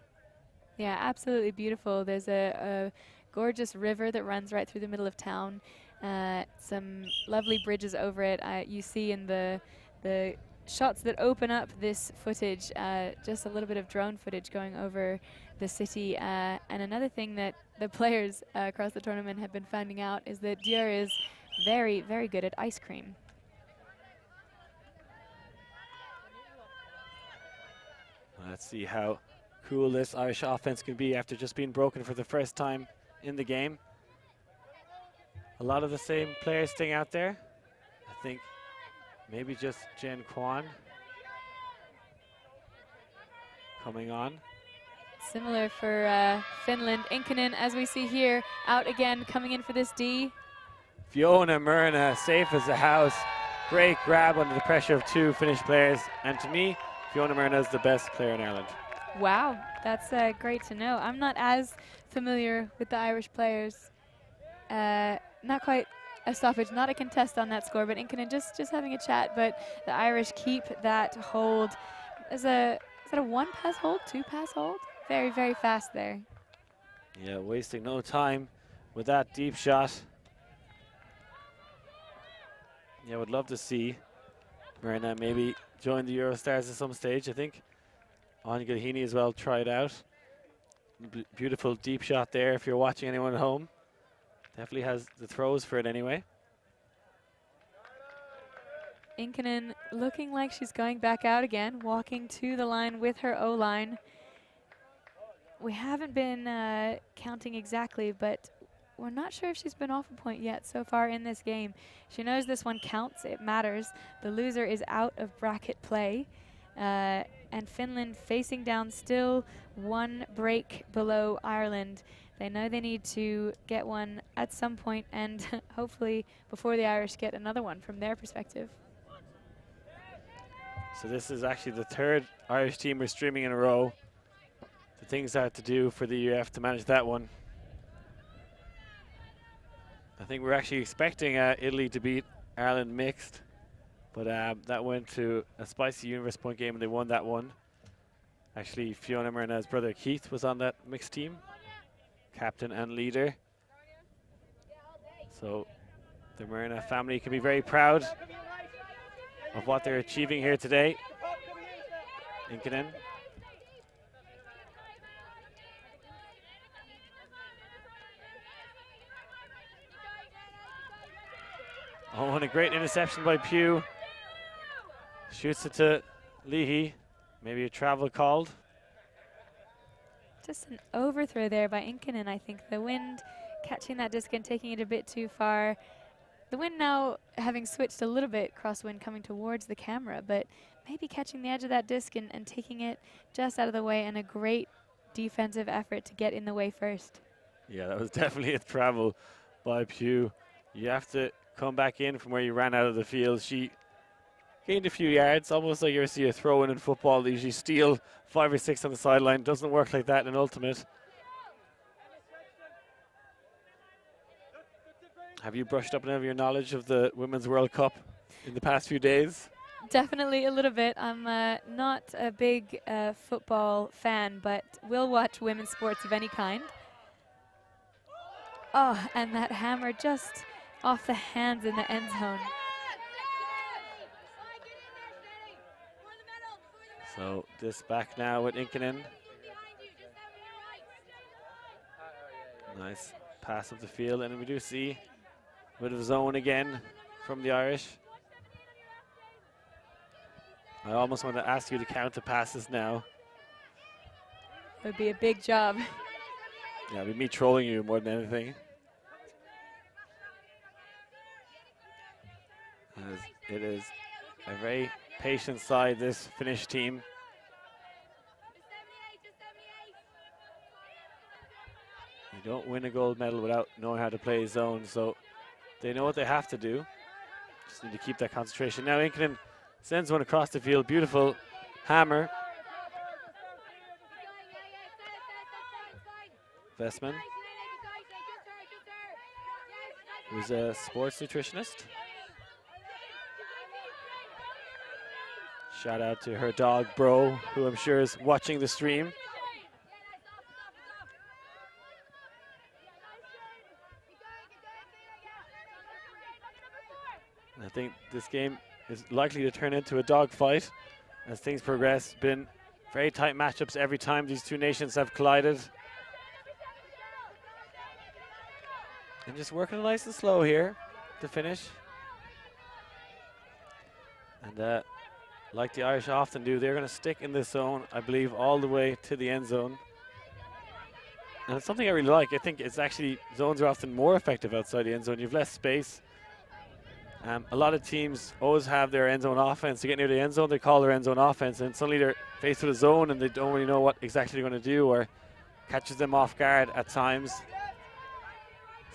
Yeah, absolutely beautiful. There's a gorgeous river that runs right through the middle of town. Some lovely bridges over it. You see in the the shots that open up this footage, just a little bit of drone footage going over the city. And another thing that the players across the tournament have been finding out is that Dior is very, very good at ice cream. Let's see how cool this Irish offense can be after just being broken for the first time in the game. A lot of the same players staying out there. I think maybe just Jen Kwan coming on. Similar for Finland. Inkinen, as we see here, out again, coming in for this D. Fiona Myrna, safe as a house. Great grab under the pressure of two Finnish players. And to me, Fiona Myrna is the best player in Ireland. Wow, that's great to know. I'm not as familiar with the Irish players. Not quite a stoppage, not a contest on that score, but Inkinen just having a chat. But the Irish keep that hold. Is that a one-pass hold, two-pass hold? Very, very fast there. Yeah, wasting no time with that deep shot. Yeah, would love to see Myrna maybe join the Eurostars at some stage. I think Anya Gilhini as well tried out. Beautiful deep shot there if you're watching anyone at home. Definitely has the throws for it anyway. Inkinen looking like she's going back out again, walking to the line with her O-line. We haven't been counting exactly, but we're not sure if she's been off a point yet so far in this game. She knows this one counts, it matters. The loser is out of bracket play. And Finland facing down still one break below Ireland. They know they need to get one at some point, and hopefully before the Irish get another one from their perspective. So this is actually the third Irish team we're streaming in a row. The things I have to do for the UF to manage that one. I think we're actually expecting Italy to beat Ireland mixed, but that went to a spicy universe point game and they won that one. Actually, Fiona Myrna's brother Keith was on that mixed team, captain and leader. So the Myrna family can be very proud of what they're achieving here today. Inkinen. Oh, and a great interception by Pugh. Shoots it to Leahy. Maybe a travel called. Just an overthrow there by Inkinen. I think the wind catching that disc and taking it a bit too far. The wind now having switched a little bit, crosswind coming towards the camera, but maybe catching the edge of that disc and taking it just out of the way, and a great defensive effort to get in the way first. Yeah, that was definitely a travel by Pugh. You have to come back in from where you ran out of the field. She gained a few yards, almost like you ever see a throw in football. They usually steal 5 or 6 on the sideline. Doesn't work like that in an ultimate. Have you brushed up on any of your knowledge of the Women's World Cup in the past few days? Definitely a little bit. I'm not a big football fan, but will watch women's sports of any kind. Oh, and that hammer just off the hands in the end zone. So this back now with Inkinen. Nice pass up the field, and we do see a bit of zone again from the Irish. I almost want to ask you to count the passes now. It would be a big job. Yeah, it'd be me trolling you more than anything. As it is a very patient side, this Finnish team. You don't win a gold medal without knowing how to play zone, so they know what they have to do. Just need to keep that concentration. Now Inkinen sends one across the field. Beautiful hammer. Vestman, who's a sports nutritionist. Shout out to her dog, Bro, who I'm sure is watching the stream. I think this game is likely to turn into a dogfight as things progress. Been very tight matchups every time these two nations have collided. And just working nice and slow here to finish. And like the Irish often do, they're going to stick in this zone, I believe, all the way to the end zone. And it's something I really like. I think it's actually, zones are often more effective outside the end zone. You have less space. A lot of teams always have their end zone offense. To get near the end zone, they call their end zone offense, and suddenly they're faced with a zone and they don't really know what exactly they're going to do, or catches them off guard at times.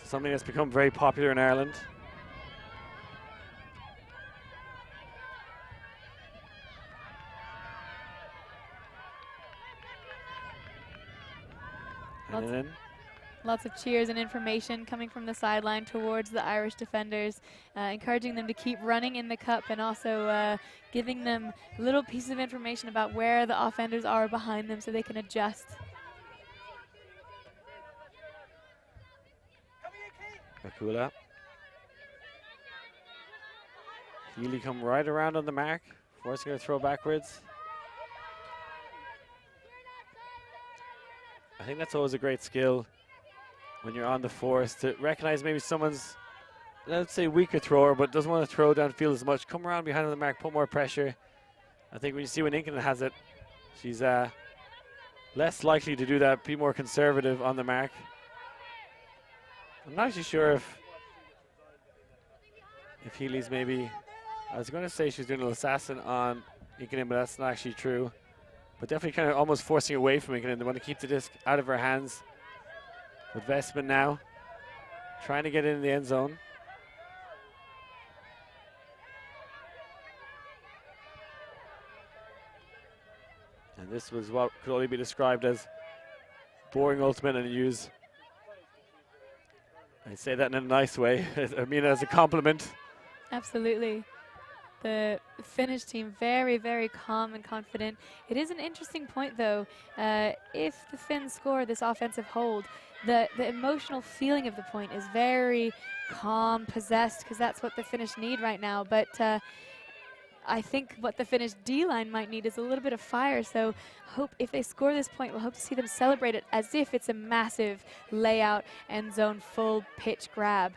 Something that's become very popular in Ireland. Lots of cheers and information coming from the sideline towards the Irish defenders, encouraging them to keep running in the cup, and also giving them little pieces of information about where the offenders are behind them so they can adjust. Bakula. Healy come right around on the mark, forcing her to throw backwards. I think that's always a great skill when you're on the force, to recognize maybe someone's, let's say, weaker thrower, but doesn't want to throw downfield as much. Come around behind on the mark, put more pressure. I think when you see when Inkinen has it, she's less likely to do that, be more conservative on the mark. I'm not actually sure if Healy's maybe, I was going to say she's doing a little assassin on Inkinen, but that's not actually true. But definitely kind of almost forcing away from Inkinen. They want to keep the disc out of her hands. With Vestman now trying to get in the end zone. And this was what could only be described as boring ultimate, and use, I say that in a nice way, I mean it as a compliment. Absolutely. The Finnish team very, very calm and confident. It is an interesting point, though. If the Finns score this offensive hold, the emotional feeling of the point is very calm, possessed, because that's what the Finnish need right now. But I think what the Finnish D-line might need is a little bit of fire. So hope if they score this point, we'll hope to see them celebrate it as if it's a massive layout end zone full pitch grab.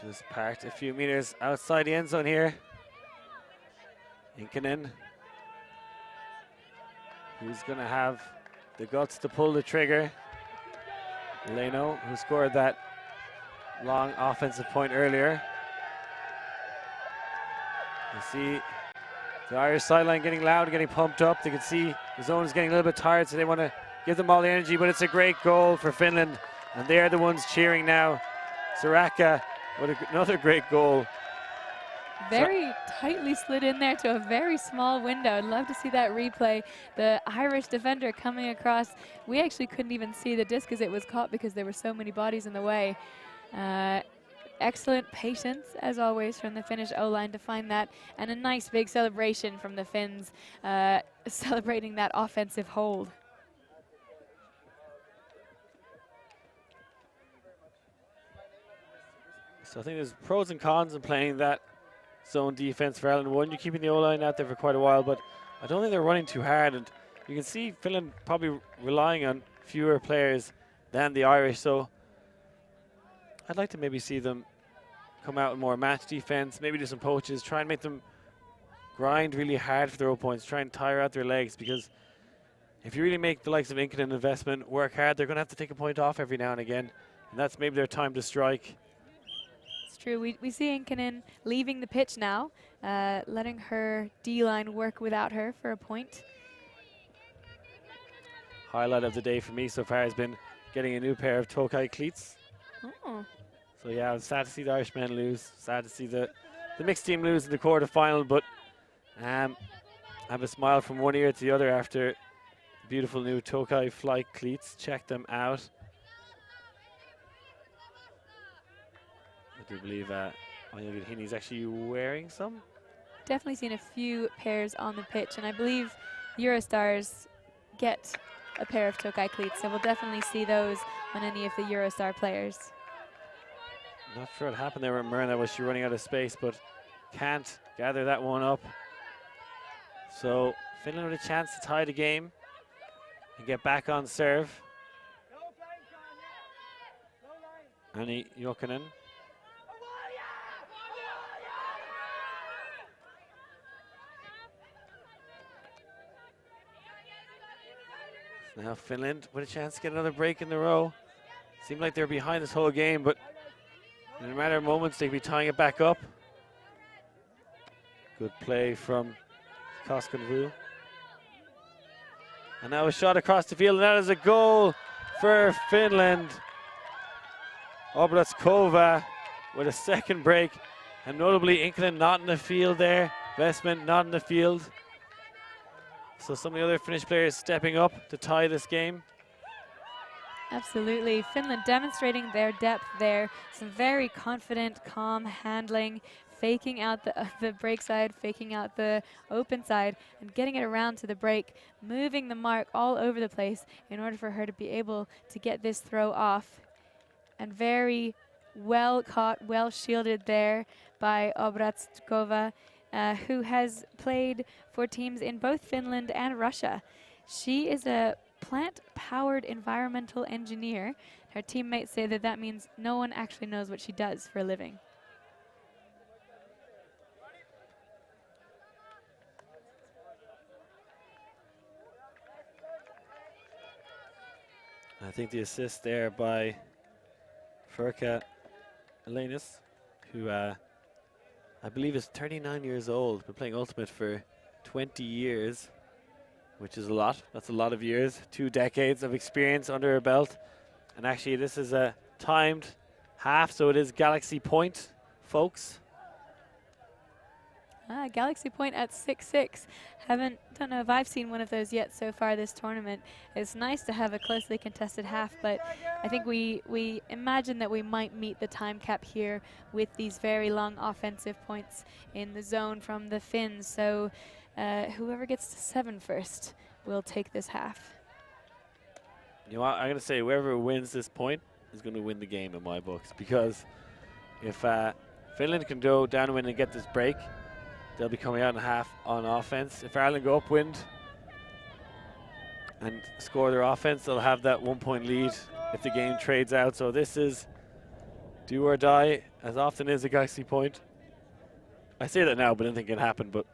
Just parked a few meters outside the end zone here. Inkinen, who's going to have the guts to pull the trigger. Leno, who scored that long offensive point earlier. You see the Irish sideline getting loud, getting pumped up. They can see the zone is getting a little bit tired, so they want to give them all the energy, but it's a great goal for Finland, and they're the ones cheering now. Saraka, what another great goal. Very tightly slid in there to a very small window. I'd love to see that replay. The Irish defender coming across. We actually couldn't even see the disc as it was caught because there were so many bodies in the way. Excellent patience, as always, from the Finnish O-line to find that. And a nice big celebration from the Finns, celebrating that offensive hold. So I think there's pros and cons in playing that zone defense for Ireland. One, you're keeping the O-line out there for quite a while, but I don't think they're running too hard. And you can see Finland probably relying on fewer players than the Irish. So I'd like to maybe see them come out with more match defense, maybe do some poaches, try and make them grind really hard for their points, try and tire out their legs, because if you really make the likes of Inkinen investment work hard, they're going to have to take a point off every now and again. And that's maybe their time to strike. True. We see Inkinen leaving the pitch now, letting her D-line work without her for a point. Highlight of the day for me so far has been getting a new pair of Tokai cleats. Oh. So yeah, I'm sad to see the Irishmen lose. Sad to see the mixed team lose in the quarterfinal, but I have a smile from one ear to the other after the beautiful new Tokai flight cleats. Check them out. I do believe Onyegahini's actually wearing some. Definitely seen a few pairs on the pitch, and I believe Eurostars get a pair of Tokai cleats, so we'll definitely see those on any of the Eurostar players. Not sure what happened there with Myrna. Was she running out of space, but can't gather that one up. So Finland with a chance to tie the game and get back on serve. Annie Jokinen. Now Finland with a chance to get another break in the row. Seemed like they're behind this whole game, but in a matter of moments, they could be tying it back up. Good play from Koskenvu. And now a shot across the field, and that is a goal for Finland. Obratskova with a second break, and notably Inkinen not in the field there. Westman not in the field. So some of the other Finnish players stepping up to tie this game. Absolutely. Finland demonstrating their depth there. Some very confident, calm handling, faking out the break side, faking out the open side, and getting it around to the break, moving the mark all over the place in order for her to be able to get this throw off. And very well caught, well shielded there by Obratskova, who has played for teams in both Finland and Russia. She is a plant-powered environmental engineer. Her teammates say that that means no one actually knows what she does for a living. I think the assist there by Furka Elenis, who I believe is 39 years old, been playing Ultimate for 20 years, which is a lot. That's a lot of years. 2 decades of experience under her belt. And actually this is a timed half, so it is Galaxy point, folks. Galaxy point at 6-6. Don't know if I've seen one of those yet so far this tournament. It's nice to have a closely contested half, but I think we imagine that we might meet the time cap here with these very long offensive points in the zone from the Finns. So whoever gets to 7 first will take this half. You know what, I'm going to say whoever wins this point is going to win the game in my books, because if Finland can go downwind and get this break, they'll be coming out in half on offense. If Ireland go upwind and score their offense, they'll have that 1-point lead if the game trades out. So this is do or die, as often is a Galaxy point. I say that now, but I didn't think it happened. But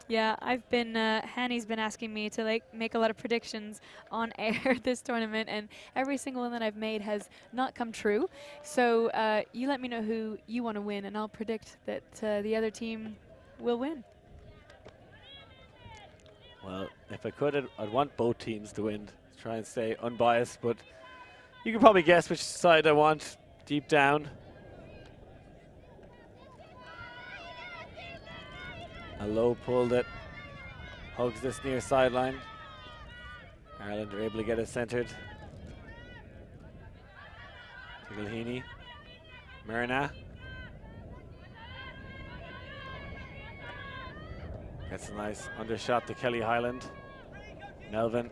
yeah, I've been, Hanny's been asking me to make a lot of predictions on air this tournament, and every single one that I've made has not come true. So you let me know who you want to win, and I'll predict that the other team will win. Well, if I could, I'd want both teams to win, to try and stay unbiased, but you can probably guess which side I want deep down. A low pull that hugs this near sideline. Ireland are able to get it centered. Gilhini. Myrna. Gets a nice undershot to Kelly Highland. Melvin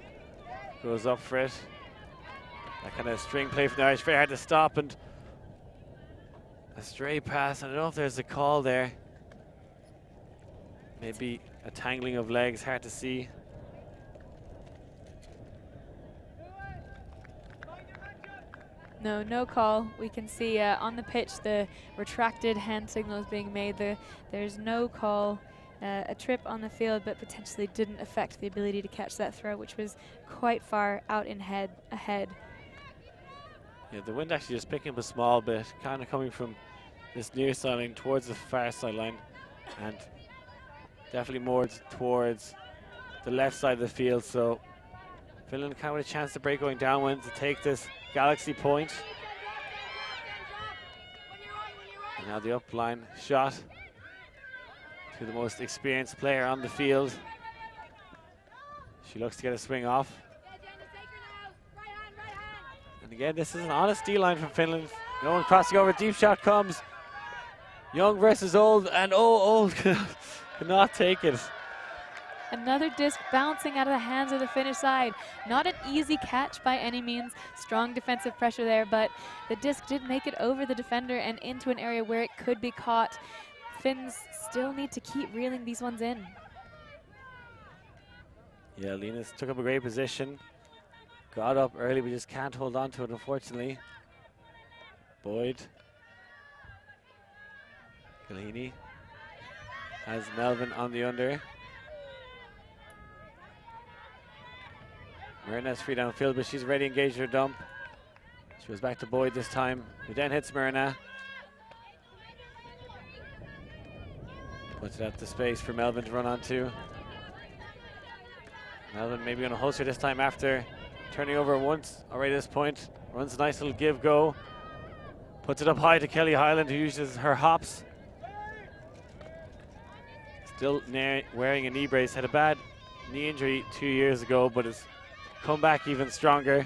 goes up for it. That kind of string play from the Irish, very hard to stop, and a stray pass. I don't know if there's a call there. Maybe a tangling of legs, hard to see. No call. We can see on the pitch the retracted hand signals being made. There's no call. A trip on the field, but potentially didn't affect the ability to catch that throw, which was quite far out ahead. Yeah, the wind actually just picking up a small bit, kind of coming from this near sideline towards the far sideline, and definitely more towards the left side of the field. So Finland kind of with a chance to break going downwind to take this Galaxy point. And now the up line shot to the most experienced player on the field. She looks to get a swing off. And again, this is an honest D-line from Finland. No one crossing over, deep shot comes. Young versus old, and old cannot take it. Another disc bouncing out of the hands of the Finnish side. Not an easy catch by any means. Strong defensive pressure there, but the disc did make it over the defender and into an area where it could be caught. Finns still need to keep reeling these ones in. Yeah, Linus took up a great position. Got up early, we just can't hold on to it, unfortunately. Boyd. Galini has Melvin on the under. Marina's free downfield, but she's ready to engage her dump. She goes back to Boyd this time, who then hits Marina. Puts it at the space for Melvin to run onto. Melvin maybe gonna host her this time after turning over once already at this point. Runs a nice little give-go. Puts it up high to Kelly Highland, who uses her hops. Still wearing a knee brace. Had a bad knee injury 2 years ago, but has come back even stronger,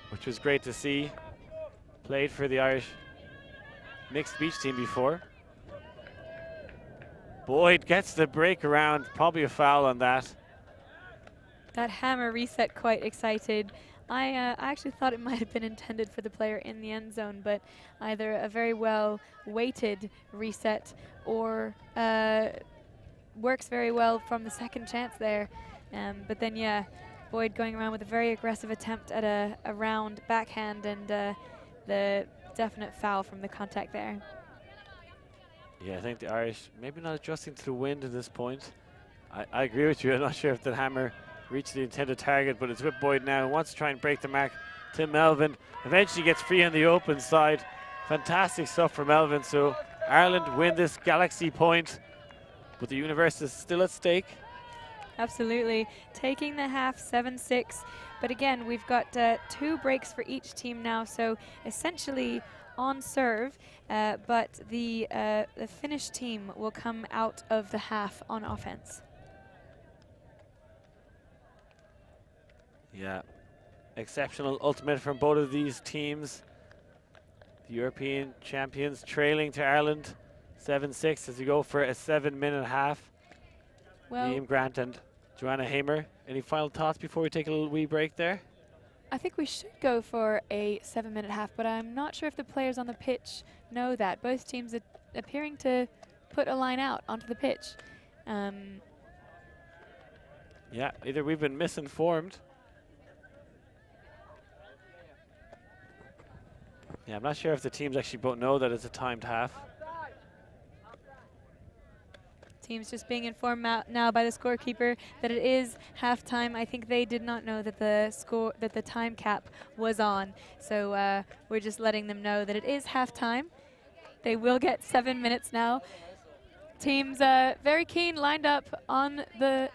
which was great to see. Played for the Irish mixed beach team before. Boyd gets the break around, probably a foul on that. That hammer reset quite excited. I actually thought it might have been intended for the player in the end zone, but either a very well weighted reset or works very well from the second chance there. But then, yeah, Boyd going around with a very aggressive attempt at a round backhand and the definite foul from the contact there. Yeah, I think the Irish maybe not adjusting to the wind at this point. I agree with you. I'm not sure if the hammer reached the intended target, but it's with Boyd now. Wants to try and break the mark to Melvin. Eventually gets free on the open side. Fantastic stuff for Melvin. So Ireland win this Galaxy point, but the universe is still at stake. Absolutely. Taking the half 7-6. But again, we've got 2 breaks for each team now, so essentially on serve, but the Finnish team will come out of the half on offense. Yeah, exceptional ultimate from both of these teams. The European champions trailing to Ireland 7-6 as we go for a 7-minute half. Well, Liam Grant and Joanna Hamer, any final thoughts before we take a little wee break there? I think we should go for a 7-minute half, but I'm not sure if the players on the pitch know that. Both teams are appearing to put a line out onto the pitch. Yeah, either we've been misinformed. Yeah, I'm not sure if the teams actually both know that it's a timed half. Teams just being informed now by the scorekeeper that it is halftime. I think they did not know that the time cap was on. So we're just letting them know that it is halftime. They will get 7 minutes now. Teams very keen, lined up on the.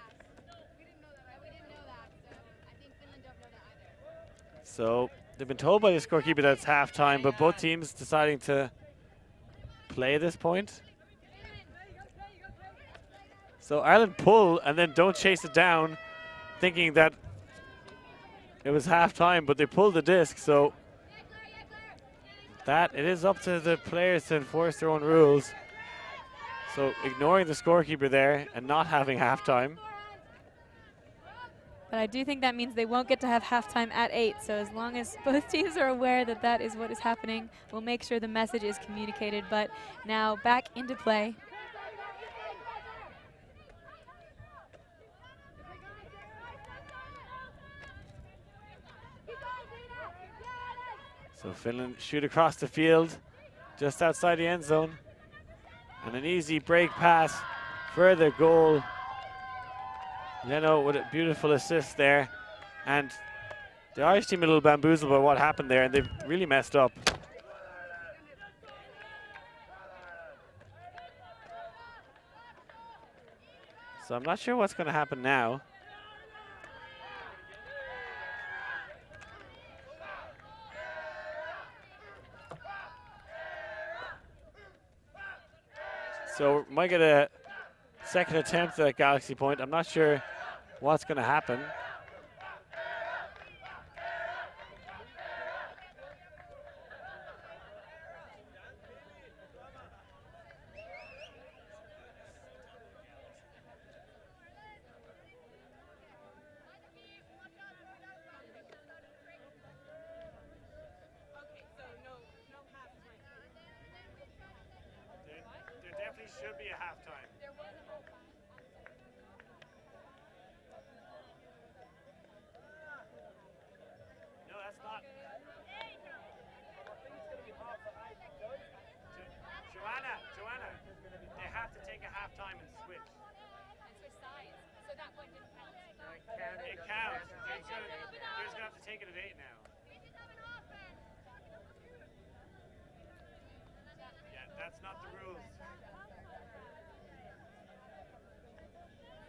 So they've been told by the scorekeeper that it's halftime, but both teams deciding to play at this point. So Ireland pull and then don't chase it down, thinking that it was halftime, but they pulled the disc. So that it is up to the players to enforce their own rules. So ignoring the scorekeeper there and not having halftime. But I do think that means they won't get to have halftime at 8. So as long as both teams are aware that that is what is happening, we'll make sure the message is communicated. But now back into play. So Finland shoot across the field, just outside the end zone. And an easy break pass for the goal. Leno with a beautiful assist there. And the Irish team a little bamboozled by what happened there, and they've really messed up. So I'm not sure what's going to happen now. So might get a second attempt at Galaxy point. I'm not sure what's going to happen. should be a halftime. No, that's not. Joanna, they have to take a halftime and switch. And switch sides. So that one didn't count. It counts. You're just going to have to take it at 8 now. Yeah, that's not the rules.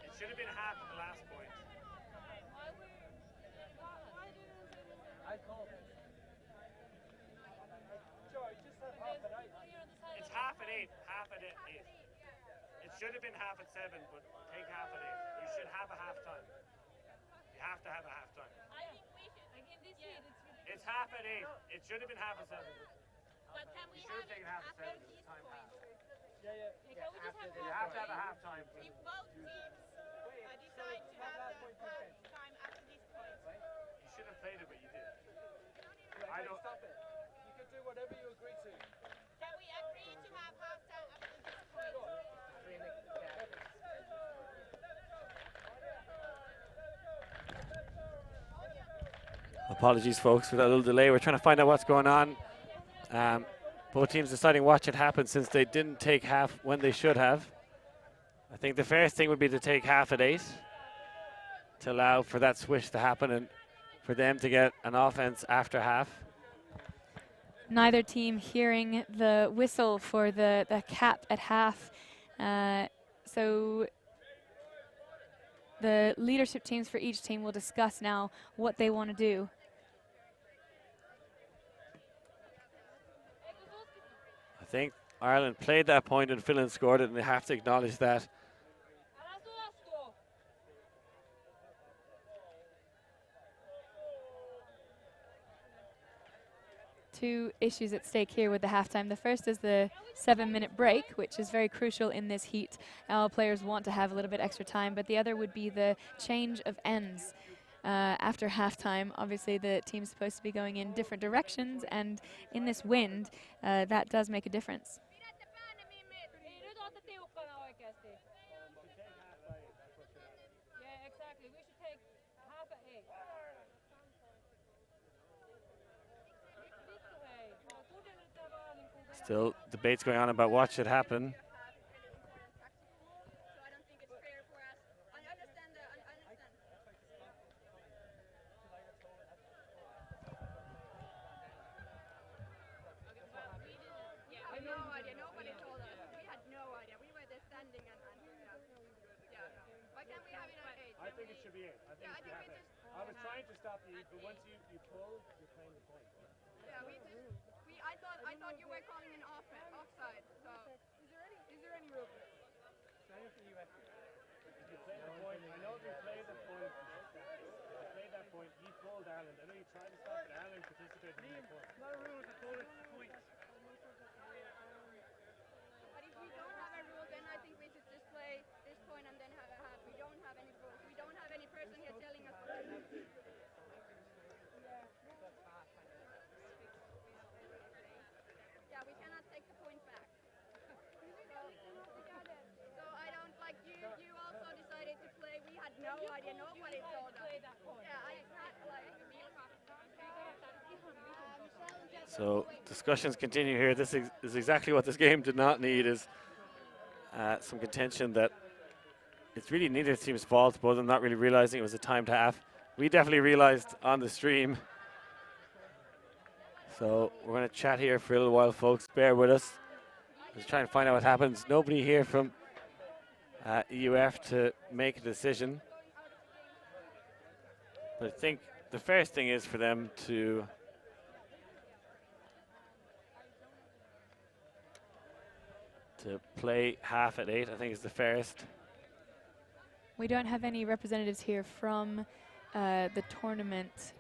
It should have been half at the last point. I called it. Joy, just have half an eight. It's half at 8. Half at 8. It should have been half at 7, but take half at 8. You should have a halftime. You have to have a halftime. I think we should. Like in this year, it's ridiculous. It's half at 8. It should have been half at 7. But can we You should have have it taken half at after 7. this It's time point? half. Yeah. Can we just have You have to have a halftime. If both teams decide to have the time after this point. You should have played it, but you did. I don't stop it. You can do whatever you agree to. Can we agree to have halftime after this point? Apologies, folks, for that little delay. We're trying to find out what's going on. Both teams deciding what should happen since they didn't take half when they should have. I think the fairest thing would be to take half at 8 to allow for that switch to happen and for them to get an offense after half. Neither team hearing the whistle for the cap at half. So the leadership teams for each team will discuss now what they want to do. I think Ireland played that point and Finland scored it, and they have to acknowledge that. Two issues at stake here with the halftime. The first is the 7-minute break, which is very crucial in this heat. All players want to have a little bit extra time, but the other would be the change of ends. After halftime, obviously the team's supposed to be going in different directions, and in this wind, that does make a difference. Still debates going on about what should happen. I think it should be 8. I think it should happen. I was trying to stop you, but once you pull, you're playing the point. Yeah, I thought you were calling an offside. So is there any rule? If you play the point, I know if you play the point, you play that point, you pulled Ireland. I know you tried to stop it, Ireland participated in that point. Not a rule to call it point. But if we don't have a rule, then I think we should just play this point and then have a half. We don't have any rules. We don't have any person here telling us what to do. Yeah, we cannot take the point back. So I don't like you also decided to play. We had no idea. Nobody told us. Yeah, I had like. So discussions continue here. This is exactly what this game did not need, is some contention that it's really neither team's fault, both of them not really realizing it was a timed half. We definitely realized on the stream. So we're going to chat here for a little while, folks. Bear with us. Let's try and find out what happens. Nobody here from EUF to make a decision. But I think the first thing is for them to play half at 8, I think is the fairest. We don't have any representatives here from the tournament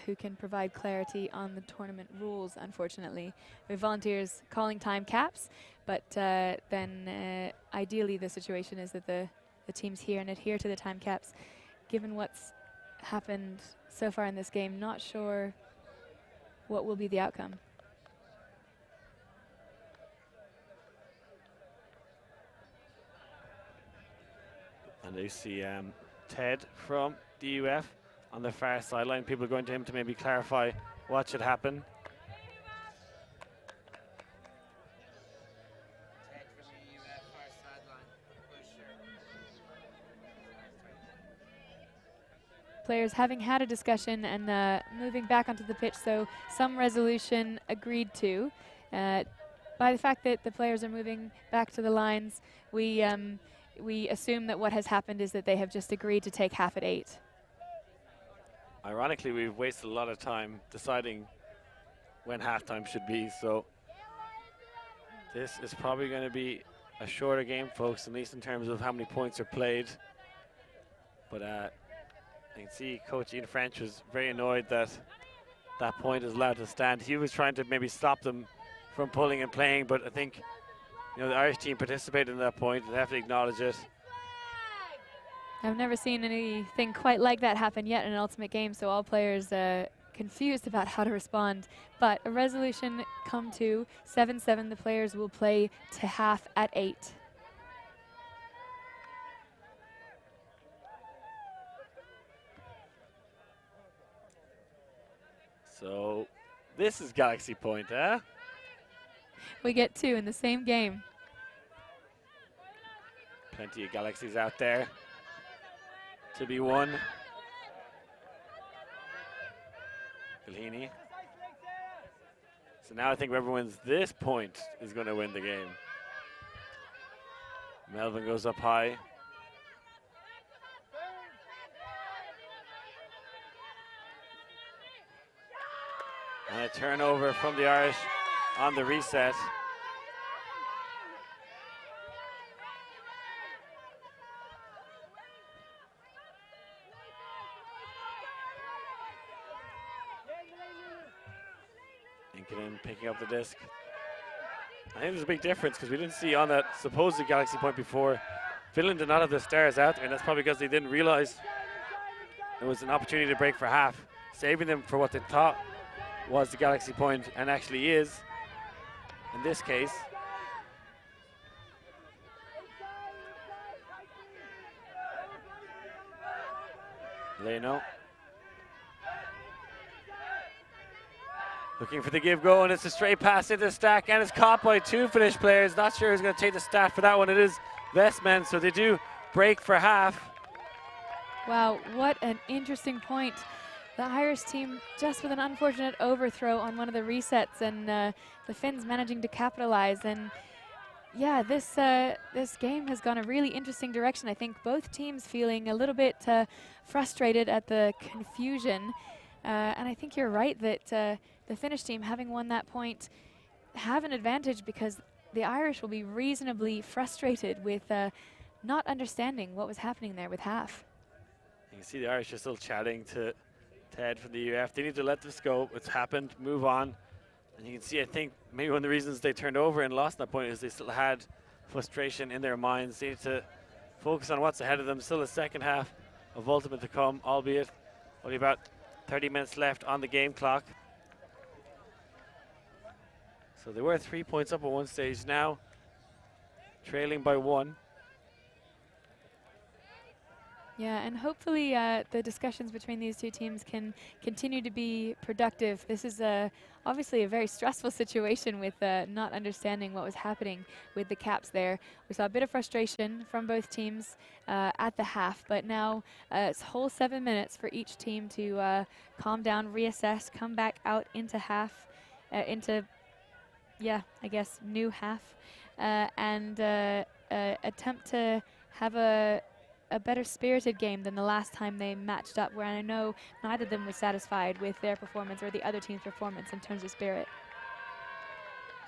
who can provide clarity on the tournament rules, unfortunately. We have volunteers calling time caps, but then ideally the situation is that the teams here and adhere to the time caps. Given what's happened so far in this game, not sure what will be the outcome. And you see Ted from DUF on the far sideline. People going to him to maybe clarify what should happen. Players having had a discussion and moving back onto the pitch, so some resolution agreed to. By the fact that the players are moving back to the lines, we assume that what has happened is that they have just agreed to take half at 8. Ironically, we've wasted a lot of time deciding when halftime should be, so this is probably going to be a shorter game, folks, at least in terms of how many points are played. But you can see Coach Ian French was very annoyed that that point is allowed to stand. He was trying to maybe stop them from pulling and playing, but I think the Irish team participated in that point. They have to acknowledge it. I've never seen anything quite like that happen yet in an ultimate game, so all players confused about how to respond. But a resolution come to 7-7. The players will play to half at 8. So this is Galaxy Point, huh? We get 2 in the same game. Plenty of Galaxies out there to be won. Kalhini. So now I think whoever wins this point is going to win the game. Melvin goes up high. And a turnover from the Irish on the reset. Inkinen picking up the disc. I think there's a big difference because we didn't see on that supposed Galaxy point before. Finland did not have the stars out there, and that's probably because they didn't realize it was an opportunity to break for half, saving them for what they thought was the Galaxy point and actually is in this case. Leno looking for the give go, and it's a straight pass into the stack, and it's caught by 2 Finnish players. Not sure who's going to take the stat for that one. It is Vestman, so they do break for half. Wow, what an interesting point. The Irish team just with an unfortunate overthrow on one of the resets, and the Finns managing to capitalize. And yeah, this game has gone a really interesting direction. I think both teams feeling a little bit frustrated at the confusion. And I think you're right that the Finnish team, having won that point, have an advantage because the Irish will be reasonably frustrated with not understanding what was happening there with half. You can see the Irish are still chatting to Ted from the UF. They need to let this go. It's happened, move on. And you can see, I think, maybe one of the reasons they turned over and lost that point is they still had frustration in their minds. They need to focus on what's ahead of them. Still a second half of Ultimate to come, albeit only about 30 minutes left on the game clock. So they were 3 points up at one stage, now trailing by 1. Yeah, and hopefully the discussions between these two teams can continue to be productive. This is obviously a very stressful situation with not understanding what was happening with the Caps there. We saw a bit of frustration from both teams at the half, but now it's a whole 7 minutes for each team to calm down, reassess, come back out into half, I guess, new half, and attempt to have a better spirited game than the last time they matched up, where I know neither of them was satisfied with their performance or the other team's performance in terms of spirit.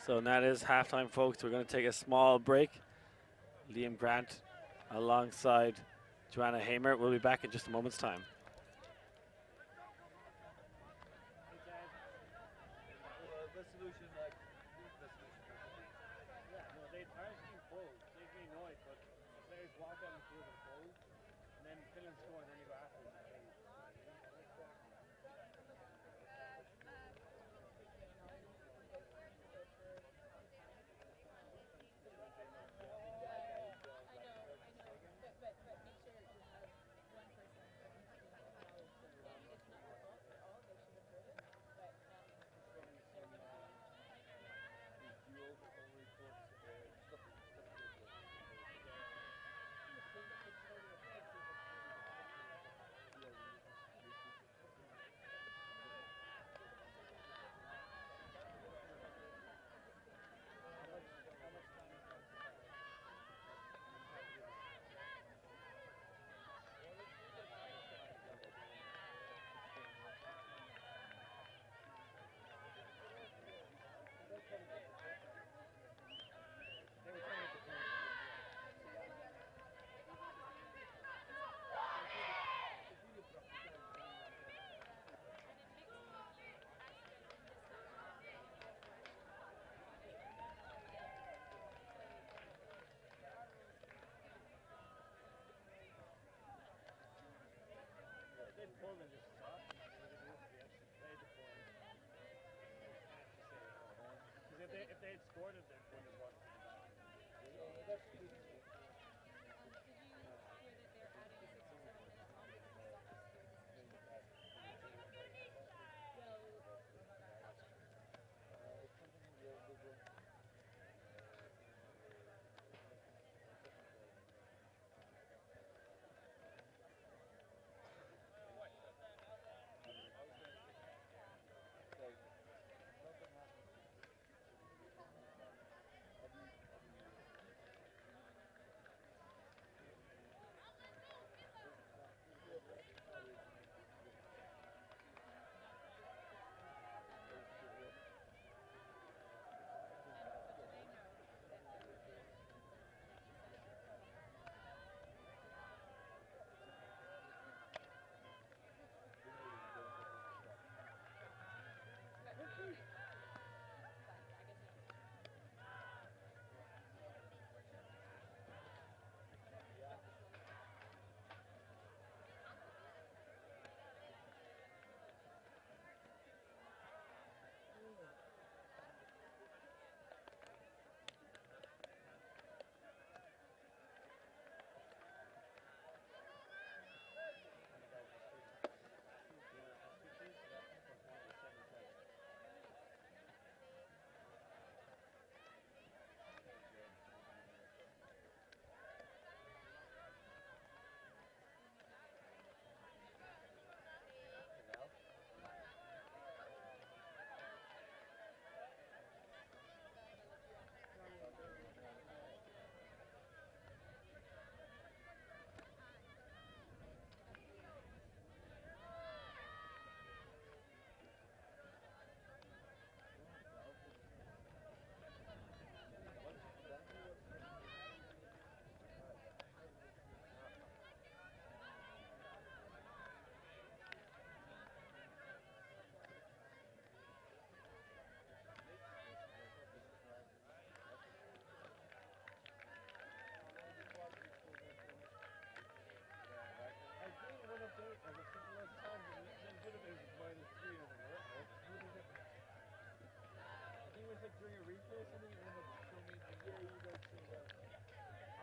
So that is halftime, folks. We're going to take a small break. Liam Grant alongside Joanna Hamer. We'll be back in just a moment's time. had scored it, then would have won.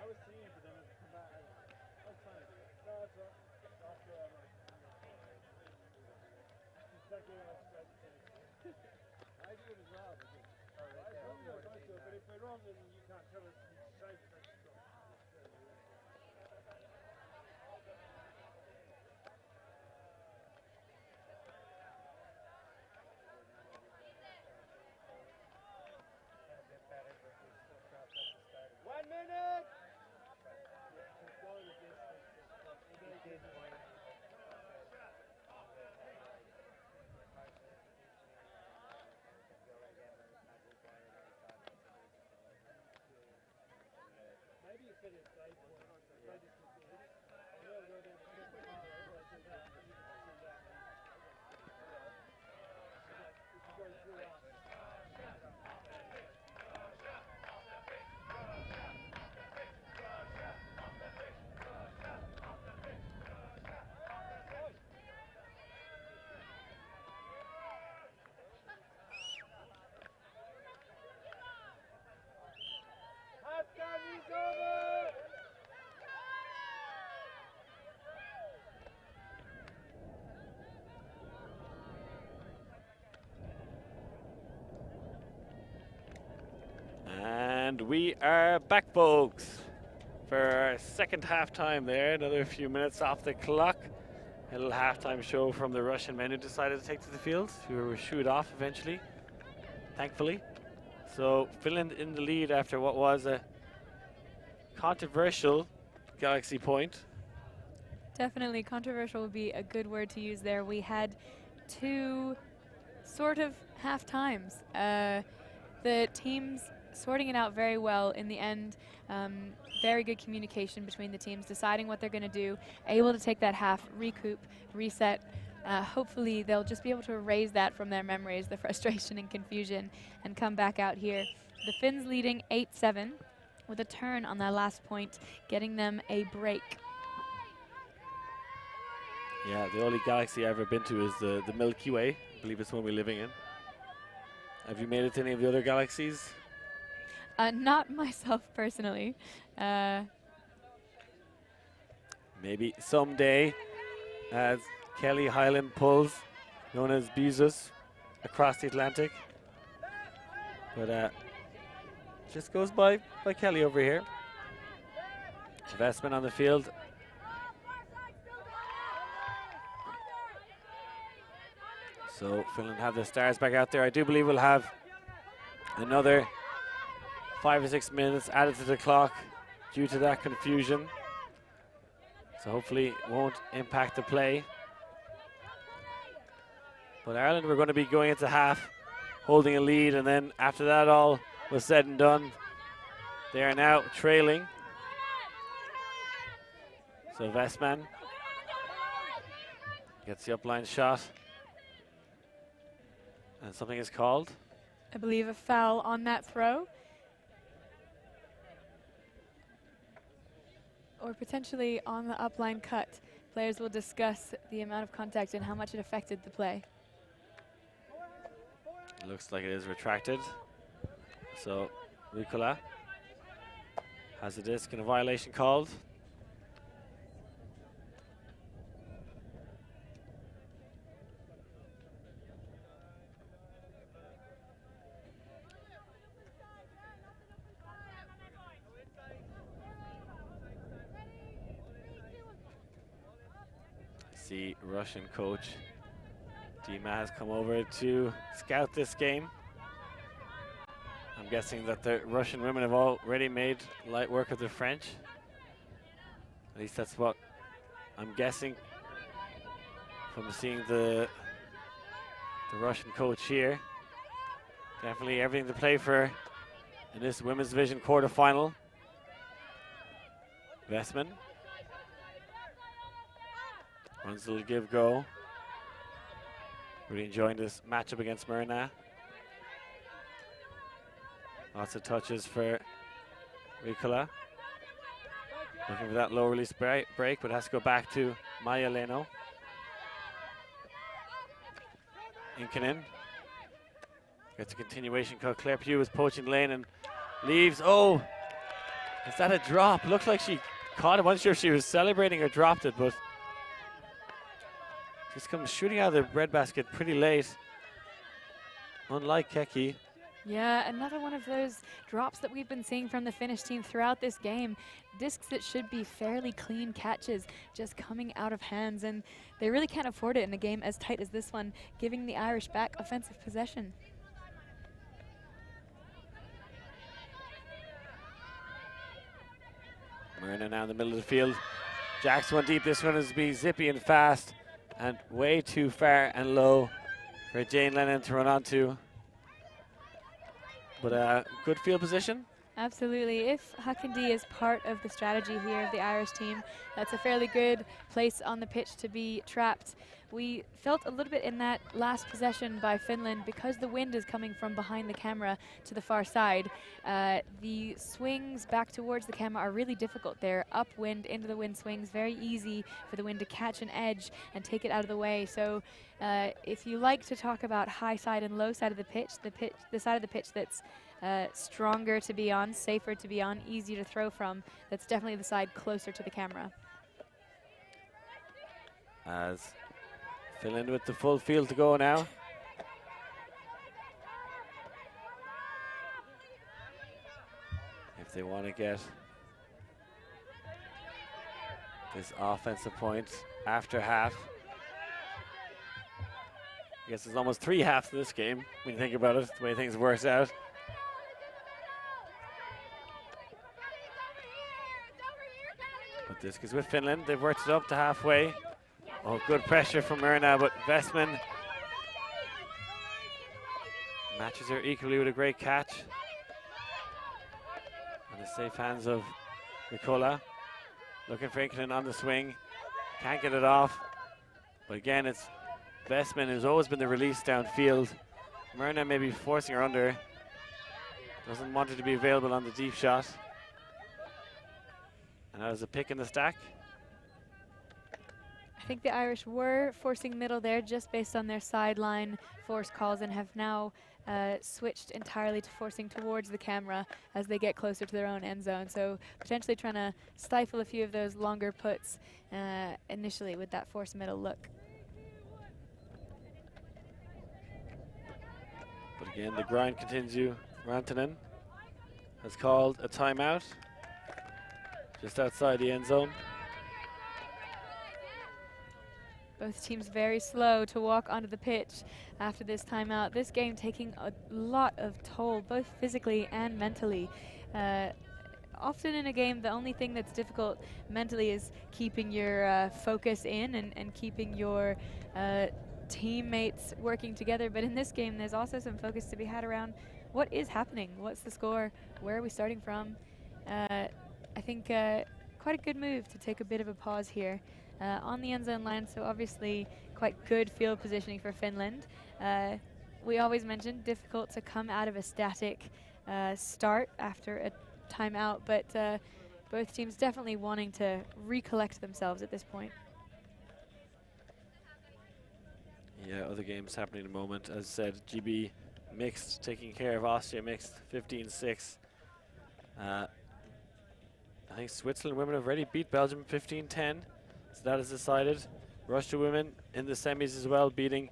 I was seeing it, but then it come back. I was trying to do it. No, that's right. After I'm like, it's like I do it as well. I do it, but if we're wrong, then you can't tell us. One minute! Maybe you fit it safe. And we are back, folks, for our second halftime there. Another few minutes off the clock. A little halftime show from the Russian men who decided to take to the field, who were shooed off eventually, thankfully. So Finland in the lead after what was a controversial Galaxy point. Definitely controversial would be a good word to use there. We had two sort of half times. The teams sorting it out very well in the end. Very good communication between the teams, deciding what they're going to do, able to take that half, recoup, reset. Hopefully they'll just be able to erase that from their memories, the frustration and confusion, and come back out here. The Finns leading 8-7 with a turn on that last point, getting them a break. Yeah, the only galaxy I've ever been to is the Milky Way. I believe it's the one we're living in. Have you made it to any of the other galaxies? Not myself personally. Maybe someday, as Kelly Highland pulls, known as Bezus, across the Atlantic. But just goes by Kelly over here. Investment on the field. So Finland have the stars back out there. I do believe we'll have another 5 or 6 minutes added to the clock due to that confusion. So hopefully it won't impact the play. But Ireland were going to be going into half, holding a lead, and then after that all was said and done, they are now trailing. So Vestman gets the upline shot. And something is called. I believe a foul on that throw. Or potentially on the upline cut. Players will discuss the amount of contact and how much it affected the play. It looks like it is retracted. So Ricola has a disc and a violation called. The Russian coach Dima has come over to scout this game. I'm guessing that the Russian women have already made light work of the French. At least that's what I'm guessing from seeing the Russian coach here. Definitely everything to play for in this women's division quarterfinal. Vestman runs a little give-go. Really enjoying this matchup against Myrna. Lots of touches for Ricola. Looking for that low release break, but has to go back to Maya Leno. Inkinen gets a continuation cut. Claire Pugh is poaching the lane and leaves. Oh, is that a drop? Looks like she caught it. Wasn't sure if she was celebrating or dropped it, but just comes shooting out of the breadbasket pretty late. Unlike Keki. Yeah, another one of those drops that we've been seeing from the Finnish team throughout this game. Discs that should be fairly clean catches just coming out of hands, and they really can't afford it in a game as tight as this one, giving the Irish back offensive possession. Myrna now in the middle of the field. Jacks one deep. This one is being zippy and fast and way too far and low for Jane Lennon to run onto. But good field position. Absolutely. If Hakandi is part of the strategy here of the Irish team, that's a fairly good place on the pitch to be trapped. We felt a little bit in that last possession by Finland, because the wind is coming from behind the camera to the far side. The swings back towards the camera are really difficult. They're upwind into the wind swings, very easy for the wind to catch an edge and take it out of the way. So if you like to talk about high side and low side of the pitch, the side of the pitch that's stronger to be on, safer to be on, easier to throw from, that's definitely the side closer to the camera. As Finland with the full field to go now. If they want to get this offensive point after half. I guess there's almost 3 halves to this game when you think about it, the way things work out. But this is with Finland. They've worked it up to halfway. Oh, good pressure from Myrna, but Vestman matches her equally with a great catch. And the safe hands of Ricola. Looking for Inkinen on the swing. Can't get it off. But again, it's Vestman who's always been the release downfield. Myrna maybe forcing her under. Doesn't want it to be available on the deep shot. And that was a pick in the stack. I think the Irish were forcing middle there just based on their sideline force calls, and have now switched entirely to forcing towards the camera as they get closer to their own end zone. So potentially trying to stifle a few of those longer puts initially with that force middle look. But again, the grind continues. Rantanen has called a timeout just outside the end zone. Both teams very slow to walk onto the pitch after this timeout. This game taking a lot of toll, both physically and mentally. Often in a game, the only thing that's difficult mentally is keeping your focus in and keeping your teammates working together. But in this game, there's also some focus to be had around what is happening, what's the score, where are we starting from. I think quite a good move to take a bit of a pause here. On the end zone line, so obviously quite good field positioning for Finland. We always mentioned difficult to come out of a static start after a timeout, but both teams definitely wanting to recollect themselves at this point. Yeah, other games happening in the moment. As I said, GB mixed taking care of Austria mixed 15-6. I think Switzerland women have already beat Belgium 15-10. So that is decided. Russia women in the semis as well, beating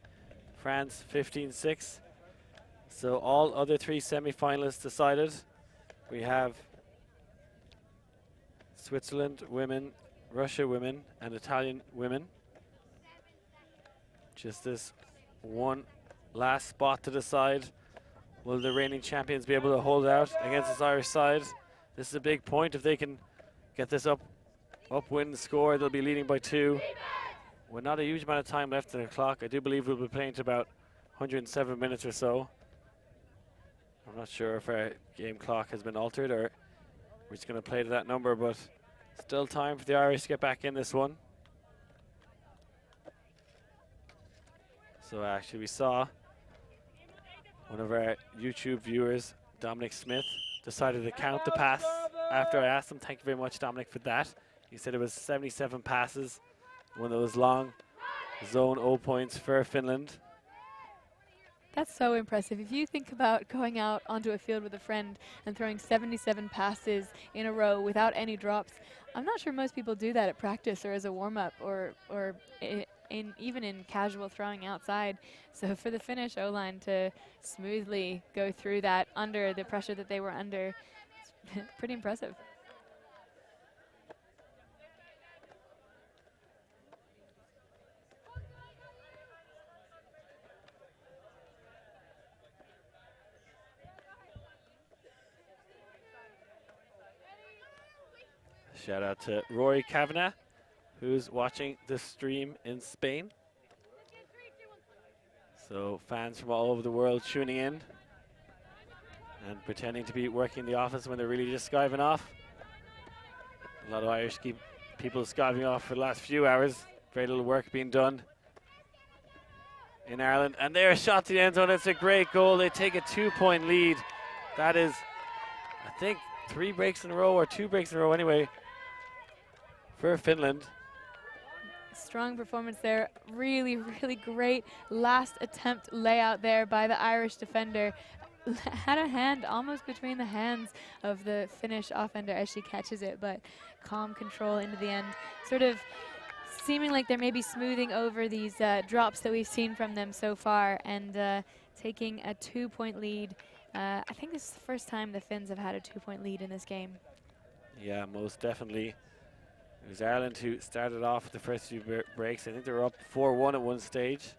France 15-6. So all other three semi-finalists decided. We have Switzerland women, Russia women, and Italian women. Just this one last spot to decide. Will the reigning champions be able to hold out against this Irish side? This is a big point. If they can get this upwind score, they'll be leading by 2. With not a huge amount of time left in the clock, I do believe we'll be playing to about 107 minutes or so. I'm not sure if our game clock has been altered or we're just going to play to that number, but still time for the Irish to get back in this one. So actually we saw one of our YouTube viewers, Dominic Smith, decided to count the pass after I asked him. Thank you very much, Dominic, for that. He said it was 77 passes, one of those long zone O points for Finland. That's so impressive. If you think about going out onto a field with a friend and throwing 77 passes in a row without any drops, I'm not sure most people do that at practice or as a warm-up or even in casual throwing outside. So for the Finnish O-line to smoothly go through that under the pressure that they were under, it's pretty impressive. Shout out to Rory Kavanagh, who's watching the stream in Spain. So fans from all over the world tuning in and pretending to be working in the office when they're really just skiving off. A lot of Irish people skiving off for the last few hours. Very little work being done in Ireland. And there's a shot to the end zone. It's a great goal. They take a 2-point lead. That is, I think, 3 breaks in a row or 2 breaks in a row anyway for Finland. Strong performance there. Really, really great last attempt layout there by the Irish defender. Had a hand almost between the hands of the Finnish offender as she catches it, but calm control into the end. Sort of seeming like they're maybe smoothing over these drops that we've seen from them so far and taking a 2-point lead. I think this is the first time the Finns have had a 2-point lead in this game. Yeah, most definitely. It was Ireland who started off the first few breaks. I think they were up 4-1 at one stage.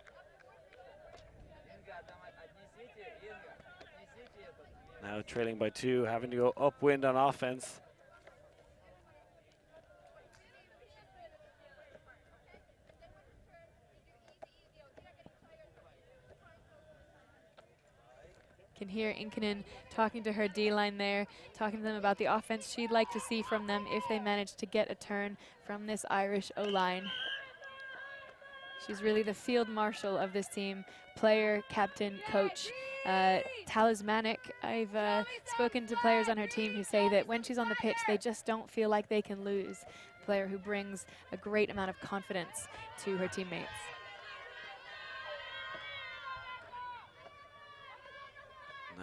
Now trailing by 2, having to go upwind on offense. Can hear Inkinen talking to her D-line there, talking to them about the offense she'd like to see from them if they manage to get a turn from this Irish O-line. She's really the field marshal of this team, player, captain, coach, talismanic. I've spoken to players on her team who say that when she's on the pitch, they just don't feel like they can lose. A player who brings a great amount of confidence to her teammates.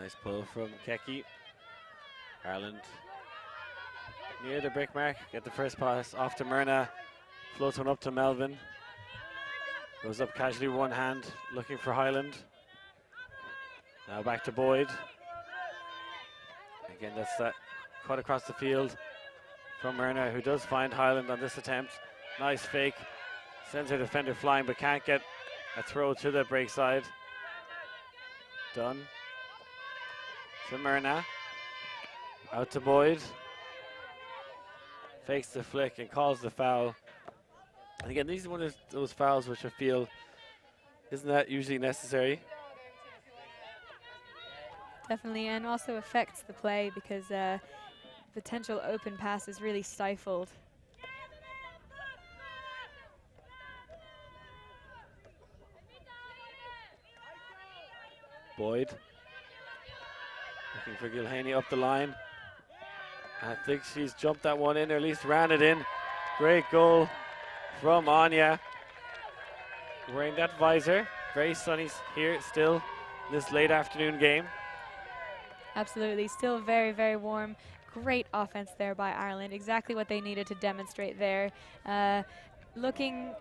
Nice pull from Keki. Ireland near the break mark. Get the first pass off to Myrna. Floats one up to Melvin. Goes up casually with one hand, looking for Highland. Now back to Boyd. Again, that's that cut across the field from Myrna, who does find Highland on this attempt. Nice fake. Sends her defender flying, but can't get a throw to the break side. Done. To Myrna. Out to Boyd. Fakes the flick and calls the foul. And again, these are one of those fouls which I feel isn't that usually necessary. Definitely, and also affects the play because potential open pass is really stifled. Boyd. Looking for Gilhaney up the line. I think she's jumped that one in, or at least ran it in. Great goal from Anya. Wearing that visor. Very sunny here still this late afternoon game. Absolutely, still very, very warm. Great offense there by Ireland. Exactly what they needed to demonstrate there. Looking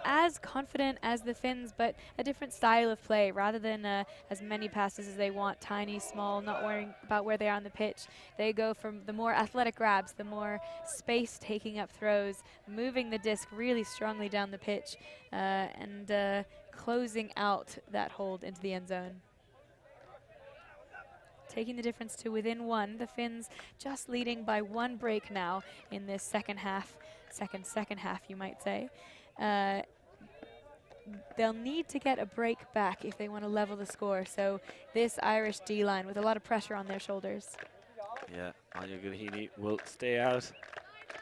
as confident as the Finns, but a different style of play. Rather than as many passes as they want, tiny, small, not worrying about where they are on the pitch. They go from the more athletic grabs, the more space taking up throws, moving the disc really strongly down the pitch, and closing out that hold into the end zone. Taking the difference to within one. The Finns just leading by one break now in this second half. Second half, you might say. They'll need to get a break back if they want to level the score. So this Irish D-line with a lot of pressure on their shoulders. Yeah, Anya Gilhaney will stay out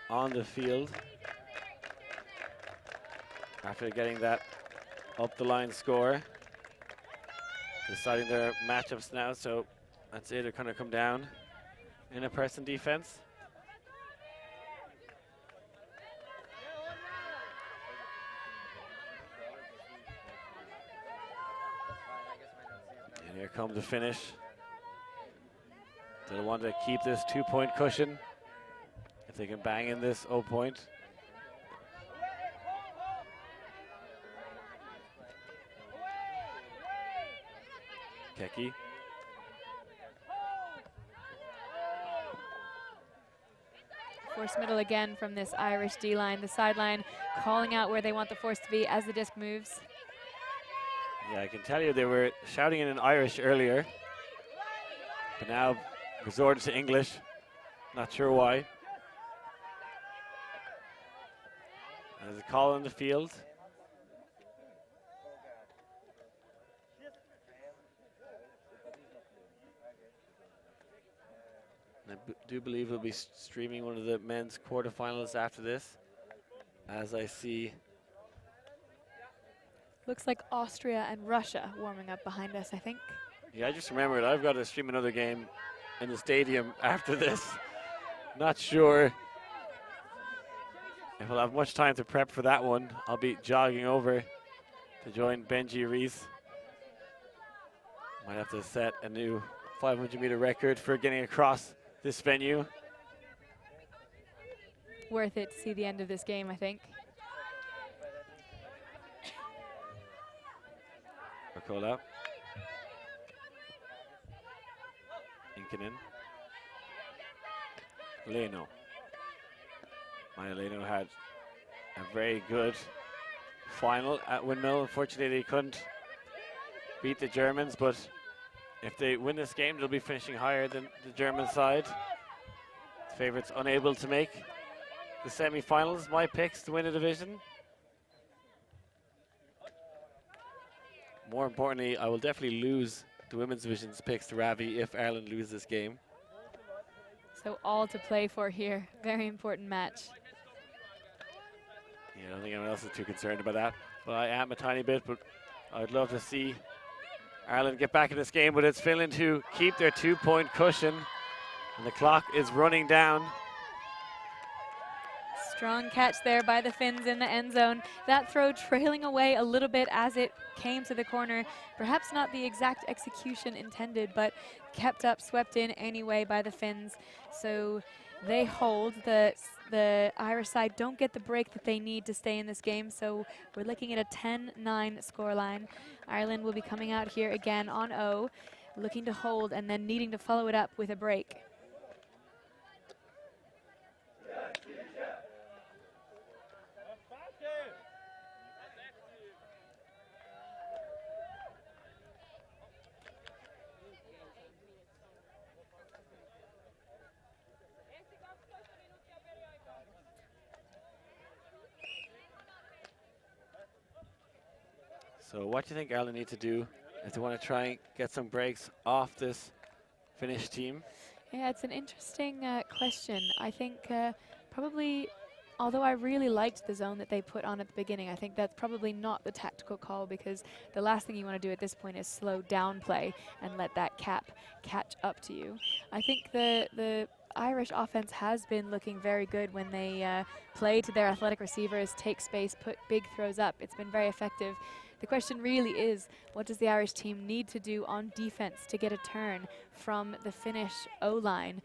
on the field after getting that up the line score. Deciding their matchups now, so that's it. They're going to come down in a person defense. And here comes the finish. They'll want to keep this 2-point cushion if they can bang in this 0 point. Keki. Force middle again from this Irish D-line. The sideline calling out where they want the force to be as the disc moves. Yeah, I can tell you they were shouting in Irish earlier, but now resorted to English. Not sure why. There's a call on the field. I do believe we'll be streaming one of the men's quarterfinals after this, as I see. Looks like Austria and Russia warming up behind us, I think. Yeah, I just remembered I've got to stream another game in the stadium after this. Not sure if I'll have much time to prep for that one. I'll be jogging over to join Benji Reese. Might have to set a new 500-meter record for getting across this venue. Worth it to see the end of this game, I think. Rakola. Inkinen. Leno. Maya Leno had a very good final at Windmill. Unfortunately, they couldn't beat the Germans, but if they win this game, they'll be finishing higher than the German side. The favorites unable to make the semi-finals. My picks to win a division. More importantly, I will definitely lose the women's division's picks to Ravi if Ireland lose this game. So all to play for here. Very important match. Yeah, I don't think anyone else is too concerned about that. But I am a tiny bit, but I'd love to see Ireland get back in this game, but it's Finland who keep their 2-point cushion, and the clock is running down. Strong catch there by the Finns in the end zone. That throw trailing away a little bit as it came to the corner. Perhaps not the exact execution intended, but kept up, swept in anyway by the Finns. So they hold. The Irish side don't get the break that they need to stay in this game, so we're looking at a 10-9 scoreline. Ireland will be coming out here again on O, looking to hold and then needing to follow it up with a break. So what do you think Ireland need to do if they want to try and get some breaks off this Finnish team? Yeah, it's an interesting question. I think probably, although I really liked the zone that they put on at the beginning, I think that's probably not the tactical call, because the last thing you want to do at this point is slow down play and let that cap catch up to you. I think the Irish offense has been looking very good when they play to their athletic receivers, take space, put big throws up. It's been very effective. The question really is, what does the Irish team need to do on defense to get a turn from the Finnish O-line?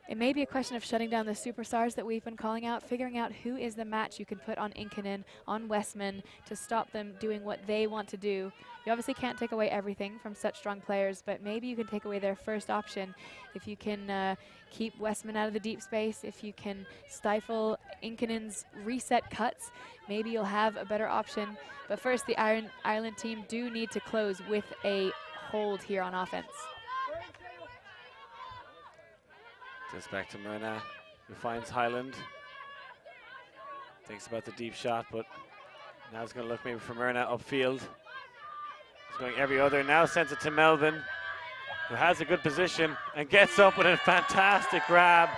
It may be a question of shutting down the superstars that we've been calling out, figuring out who is the match you can put on Inkinen, on Westman, to stop them doing what they want to do. You obviously can't take away everything from such strong players, but maybe you can take away their first option. If you can keep Westman out of the deep space, if you can stifle Inkinen's reset cuts, maybe you'll have a better option. But first, the Ireland team do need to close with a hold here on offense. Just back to Myrna, who finds Highland. Thinks about the deep shot, but now it's going to look maybe for Myrna upfield. He's going every other, now sends it to Melvin, who has a good position and gets up with a fantastic grab.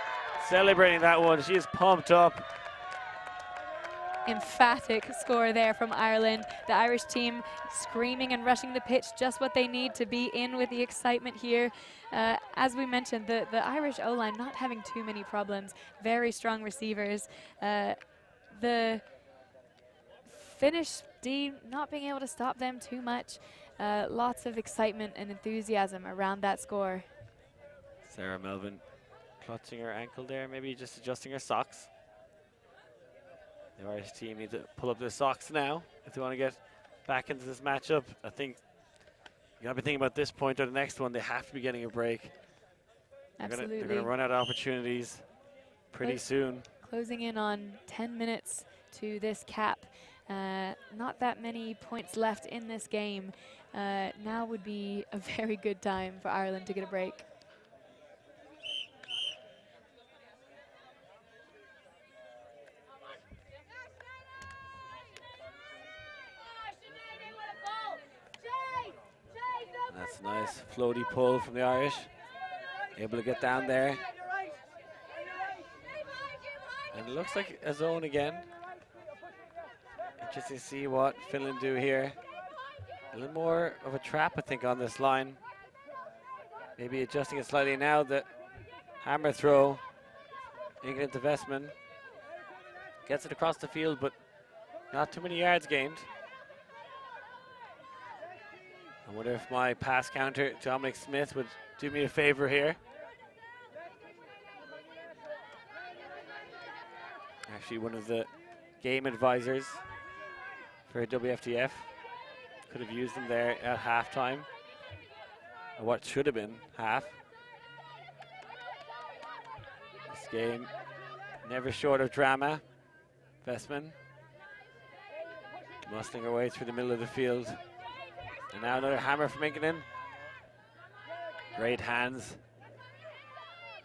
Celebrating that one, she is pumped up. Emphatic score there from Ireland. The Irish team screaming and rushing the pitch, just what they need to be in with the excitement here. As we mentioned, the Irish O-line not having too many problems, very strong receivers. The Finnish D not being able to stop them too much. Lots of excitement and enthusiasm around that score. Sarah Melvin clutching her ankle there, maybe just adjusting her socks. The Irish team need to pull up their socks now if they want to get back into this matchup. I think you got to be thinking about this point or the next one. They have to be getting a break. Absolutely. They're going to run out of opportunities pretty soon. Closing in on 10 minutes to this cap. Not that many points left in this game. Now would be a very good time for Ireland to get a break. That's a nice floaty pull from the Irish. Able to get down there. And it looks like a zone again. Interesting to see what Finland do here. A little more of a trap, I think, on this line. Maybe adjusting it slightly now. The hammer throw. England to Vestman. Gets it across the field, but not too many yards gained. I wonder if my pass counter, Dominic Smith, would do me a favor here. Actually, one of the game advisors for WFTF. Could have used them there at halftime. Or what should have been half. This game never short of drama. Vestman muscling her way through the middle of the field. And now another hammer from Inkinen. Great hands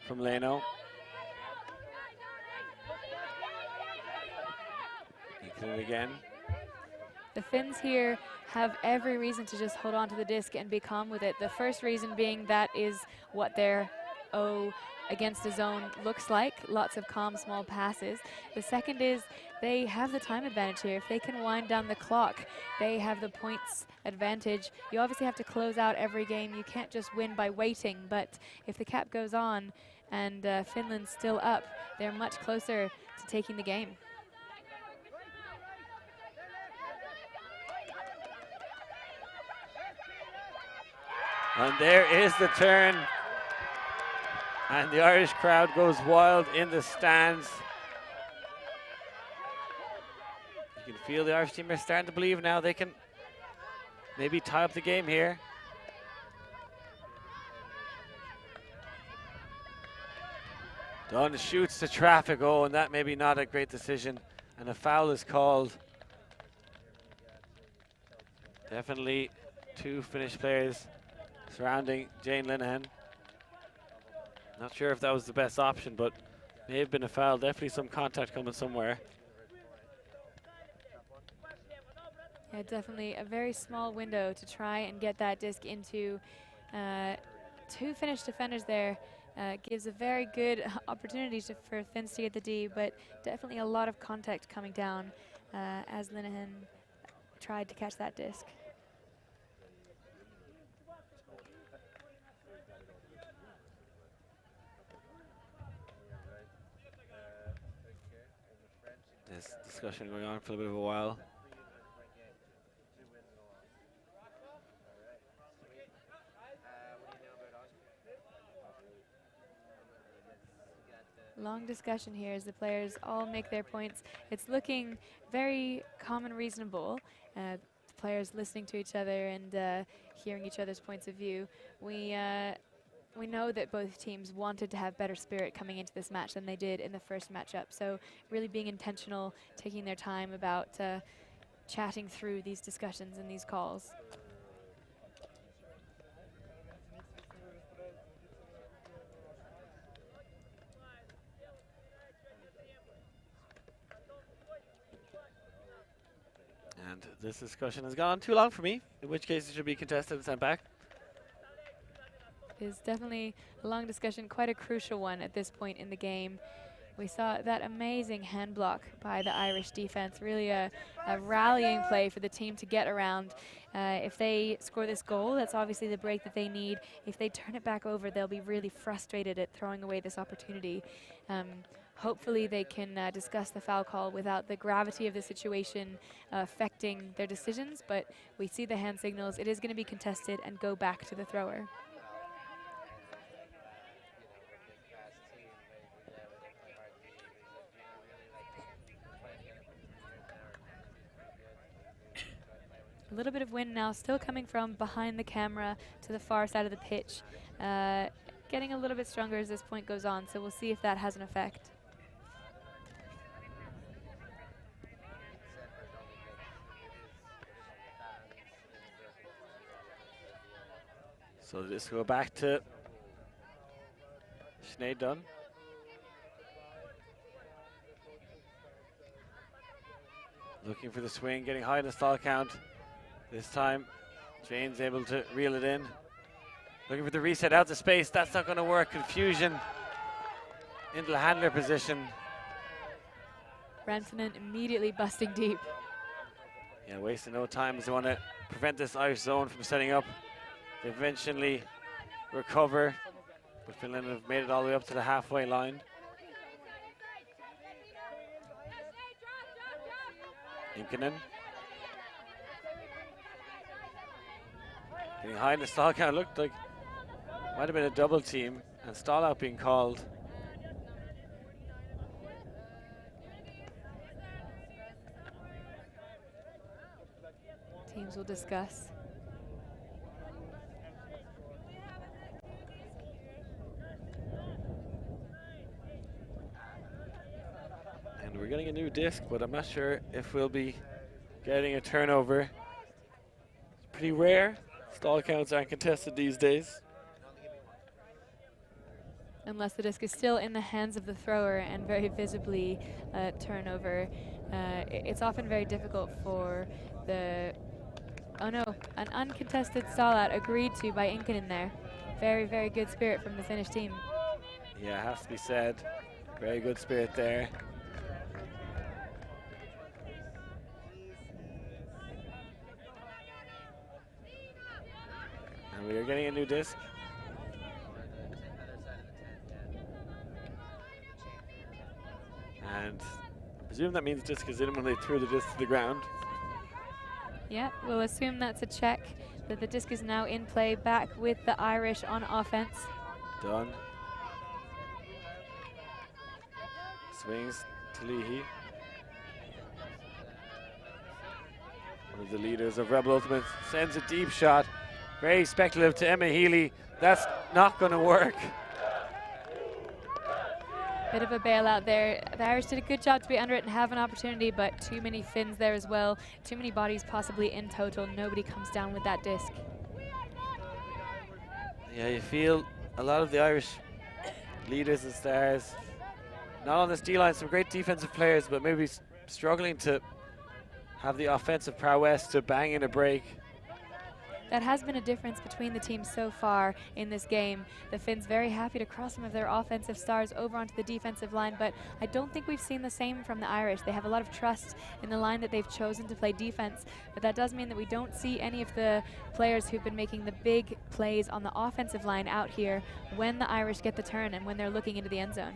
from Leno. Inkinen again. The Finns here have every reason to just hold on to the disc and be calm with it. The first reason being that is what their O against the zone looks like. Lots of calm, small passes. The second is they have the time advantage here. If they can wind down the clock, they have the points advantage. You obviously have to close out every game. You can't just win by waiting, but if the cap goes on and Finland's still up, they're much closer to taking the game. And there is the turn. And the Irish crowd goes wild in the stands. You can feel the Irish team are starting to believe now they can maybe tie up the game here. Dunn shoots the traffic. Oh, and that maybe not a great decision. And a foul is called. Definitely two Finnish players surrounding Jane Linehan. Not sure if that was the best option, but may have been a foul. Definitely some contact coming somewhere. Yeah, definitely a very small window to try and get that disc into. Two Finnish defenders there gives a very good opportunity for Finns to get the D, but definitely a lot of contact coming down as Linehan tried to catch that disc. This discussion going on for a bit of a while. Long discussion here as the players all make their points. It's looking very calm and reasonable. The players listening to each other and hearing each other's points of view. We know that both teams wanted to have better spirit coming into this match than they did in the first matchup. So really being intentional, taking their time about chatting through these discussions and these calls. And this discussion has gone on too long for me, in which case it should be contested and sent back. Is definitely a long discussion, quite a crucial one at this point in the game. We saw that amazing hand block by the Irish defense, really a rallying play for the team to get around. If they score this goal, that's obviously the break that they need. If they turn it back over, they'll be really frustrated at throwing away this opportunity. Hopefully they can discuss the foul call without the gravity of the situation affecting their decisions, but we see the hand signals. It is going to be contested and go back to the thrower. A little bit of wind now, still coming from behind the camera to the far side of the pitch. Getting a little bit stronger as this point goes on, so we'll see if that has an effect. So this go back to Sinead Dunn. Looking for the swing, getting high in the stall count. This time, Jane's able to reel it in. Looking for the reset out to space. That's not going to work. Confusion into the handler position. Rantanen immediately busting deep. Yeah, wasting no time as they want to prevent this Irish zone from setting up. They eventually recover, but Finland have made it all the way up to the halfway line. Inkinen. Getting high in the stall count. Looked like might have been a double team and stall out being called. Teams will discuss. And we're getting a new disc, but I'm not sure if we'll be getting a turnover. It's pretty rare. Stall counts aren't contested these days. Unless the disc is still in the hands of the thrower and very visibly turnover. It's often very difficult for the... Oh no, an uncontested stall out agreed to by Inkinen there. Very, very good spirit from the Finnish team. Yeah, has to be said. Very good spirit there. And we are getting a new disc. And presume that means disc is in when they threw the disc to the ground. Yeah, we'll assume that's a check, that the disc is now in play, back with the Irish on offense. Done. Swings to Leahy. One of the leaders of Rebel Ultimate sends a deep shot. Very speculative to Emma Healy. That's not going to work. Bit of a bailout there. The Irish did a good job to be under it and have an opportunity, but too many Finns there as well. Too many bodies possibly in total. Nobody comes down with that disc. Yeah, you feel a lot of the Irish leaders and stars, not on this D-line, some great defensive players, but maybe struggling to have the offensive prowess to bang in a break. That has been a difference between the teams so far in this game. The Finns very happy to cross some of their offensive stars over onto the defensive line, but I don't think we've seen the same from the Irish. They have a lot of trust in the line that they've chosen to play defense, but that does mean that we don't see any of the players who've been making the big plays on the offensive line out here when the Irish get the turn and when they're looking into the end zone.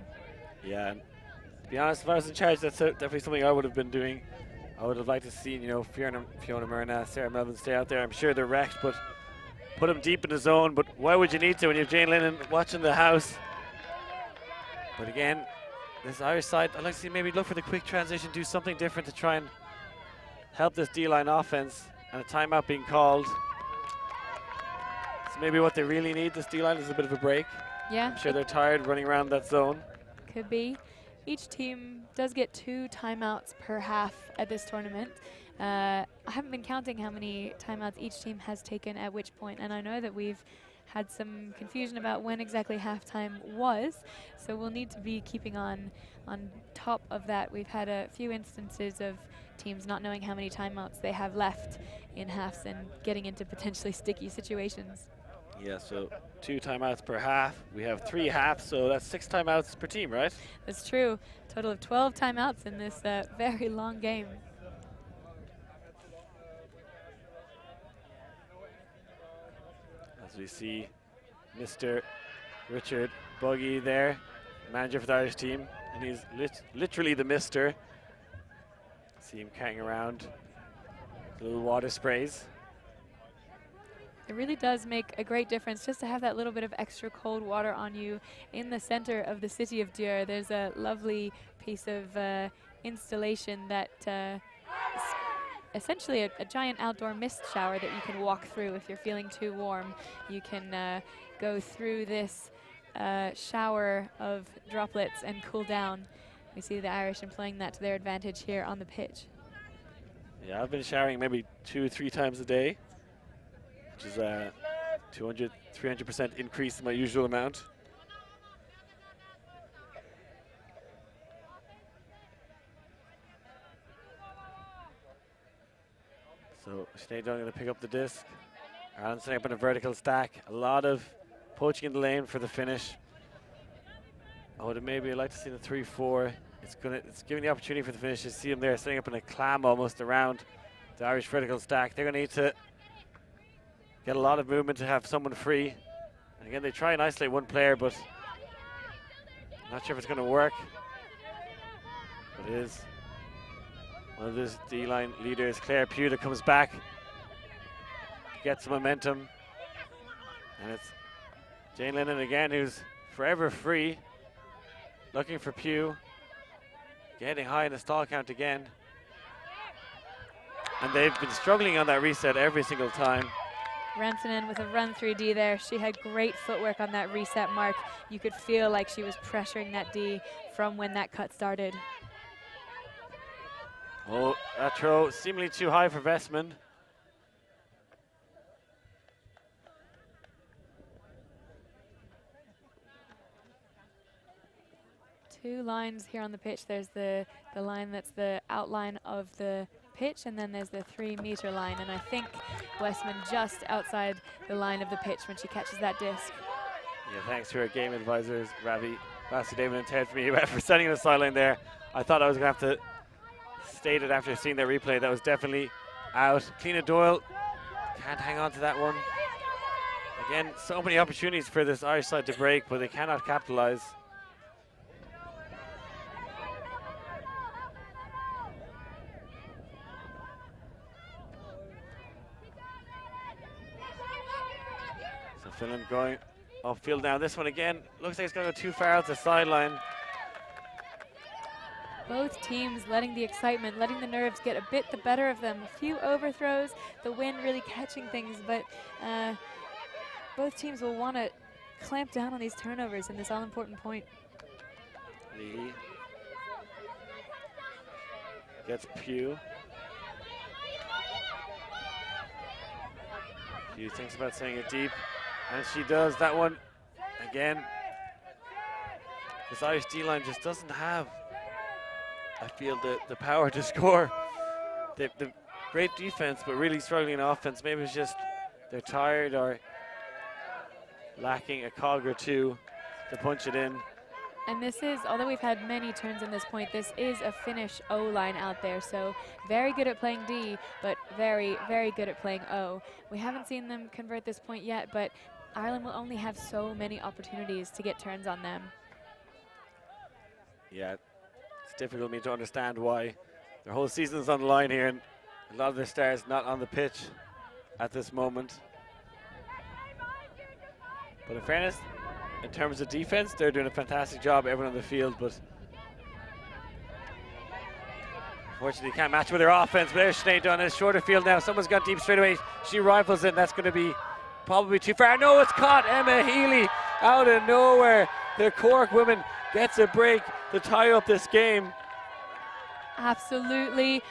Yeah, and to be honest, if I was in charge, that's definitely something I would have been doing. I would have liked to see, Fiona Myrna, Sarah Melvin stay out there. I'm sure they're wrecked, but put them deep in the zone. But why would you need to when you have Jane Lennon watching the house? But again, this Irish side, I'd like to see maybe look for the quick transition, do something different to try and help this D-line offense. And a timeout being called. So maybe what they really need, this D-line, is a bit of a break. Yeah. I'm sure they're tired running around that zone. Could be. Each team does get 2 timeouts per half at this tournament. I haven't been counting how many timeouts each team has taken at which point, and I know that we've had some confusion about when exactly halftime was, so we'll need to be keeping on top of that. We've had a few instances of teams not knowing how many timeouts they have left in halves and getting into potentially sticky situations. Yeah, so 2 timeouts per half. We have 3 halves, so that's 6 timeouts per team, right? That's true. Total of 12 timeouts in this very long game. As we see Mr. Richard Buggy there, manager for the Irish team, and he's literally the mister. See him carrying around little water sprays. It really does make a great difference just to have that little bit of extra cold water on you in the center of the city of Dior. There's a lovely piece of installation that is essentially a giant outdoor mist shower that you can walk through if you're feeling too warm. You can go through this shower of droplets and cool down. We see the Irish employing that to their advantage here on the pitch. Yeah, I've been showering maybe 2-3 times a day, which is a 300% increase in my usual amount. So Sinead Dunn going to pick up the disc. Ireland setting up in a vertical stack. A lot of poaching in the lane for the finish. I would have maybe like to see the 3-4. It's giving the opportunity for the finish. You see them there setting up in a clam almost around the Irish vertical stack. They're going to need to get a lot of movement to have someone free. And again, they try and isolate one player, but I'm not sure if it's going to work. But it is one of the D-line leaders, Claire Pugh, that comes back, gets some momentum. And it's Jane Lennon again, who's forever free, looking for Pugh, getting high in the stall count again. And they've been struggling on that reset every single time. Rantanen with a run 3D there. She had great footwork on that reset mark. You could feel like she was pressuring that D from when that cut started. Oh, that throw seemingly too high for Vestman. Two lines here on the pitch. There's the line that's the outline of the pitch, and then there's the 3-meter line. And I think Westman just outside the line of the pitch when she catches that disc. Yeah, thanks to our game advisors, Ravi, Pastor David and Ted for setting the sideline there. I thought I was going to have to state it after seeing that replay. That was definitely out. Cleena Doyle can't hang on to that one. Again, so many opportunities for this Irish side to break, but they cannot capitalize. Finland going upfield now. This one again looks like it's going to go too far out the sideline. Both teams letting the excitement, letting the nerves get a bit the better of them. A few overthrows, the wind really catching things, but both teams will want to clamp down on these turnovers in this all-important point. Lee gets Pugh. Pugh thinks about sending it deep, and she does. That one, again, this Irish D-line just doesn't have, I feel, the power to score. The great defense, but really struggling in offense. Maybe it's just they're tired or lacking a cog or two to punch it in. And this is, although we've had many turns in this point, this is a Finnish O-line out there. So very good at playing D, but very, very good at playing O. We haven't seen them convert this point yet, but Ireland will only have so many opportunities to get turns on them. Yeah, it's difficult for me to understand why their whole season is on the line here, and a lot of their stars not on the pitch at this moment. But in fairness, in terms of defense, they're doing a fantastic job, everyone on the field, but unfortunately can't match with their offense. But there's Sinead Dunn in a shorter field now. Someone's got deep straight away. She rifles it, and that's going to be probably too far. No, it's caught. Emma Healy out of nowhere. The Cork woman gets a break to tie up this game. Absolutely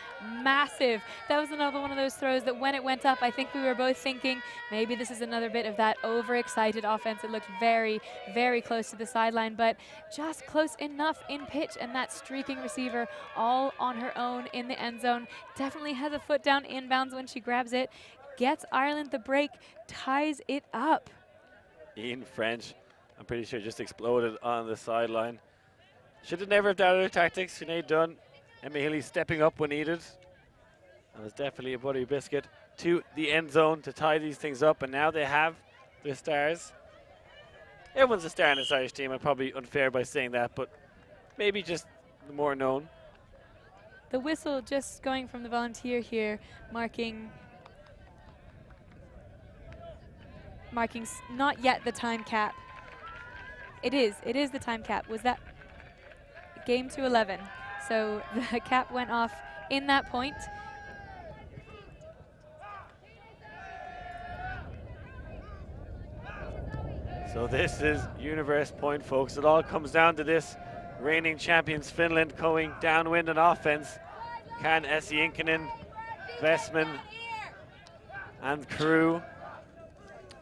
massive. That was another one of those throws that when it went up, I think we were both thinking maybe this is another bit of that overexcited offense. It looked very, very close to the sideline, but just close enough in pitch, and that streaking receiver all on her own in the end zone. Definitely has a foot down inbounds when she grabs it, gets Ireland the break, ties it up. Ian French, I'm pretty sure, just exploded on the sideline. Should have never have doubted her tactics. Sinead Dunn, Emma Healy stepping up when needed. That was definitely a buttery biscuit to the end zone to tie these things up, and now they have their stars. Everyone's a star in this Irish team. I'm probably unfair by saying that, but maybe just the more known. The whistle just going from the volunteer here, marking not yet the time cap. It is the time cap. Was that game to 11? So the cap went off in that point. So this is Universe Point, folks. It all comes down to this. Reigning champions Finland going downwind on offense. Can Essie Inkinen, Vestman, and crew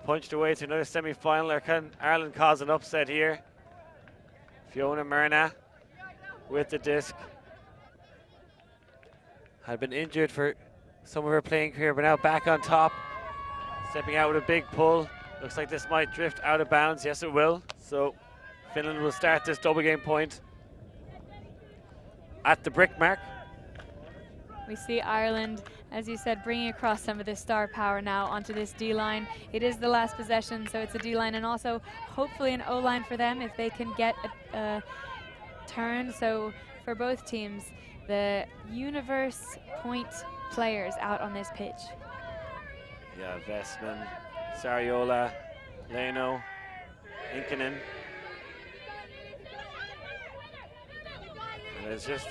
punched away to another semi-final, or can Ireland cause an upset here? Fiona Myrna with the disc. Had been injured for some of her playing career, but now back on top. Stepping out with a big pull. Looks like this might drift out of bounds. Yes, it will. So Finland will start this double game point at the brick mark. We see Ireland, as you said, bringing across some of this star power now onto this D-line. It is the last possession, so it's a D-line and also hopefully an O-line for them if they can get a turn. So for both teams, the Universe Point players out on this pitch. Yeah, Vestman, Sariola, Leno, Inkinen. And it's just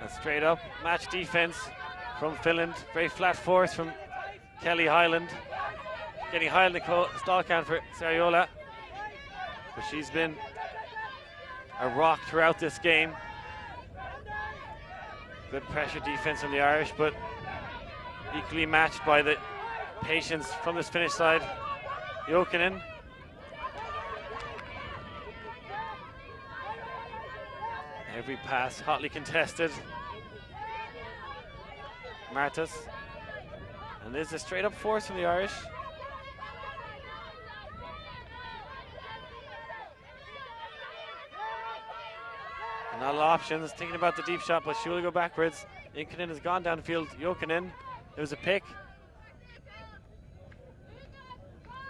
a straight up match defense from Finland. Very flat force from Kelly Hyland. Getting Hyland the stall count for Sariola. But she's been a rock throughout this game. Good pressure defense from the Irish, but equally matched by the patience from this Finnish side. Jokinen. Every pass hotly contested. Martas. And there's a straight up force from the Irish. And not a lot of options, thinking about the deep shot, but she will go backwards. Inkinen has gone downfield. Jokinen, it was a pick.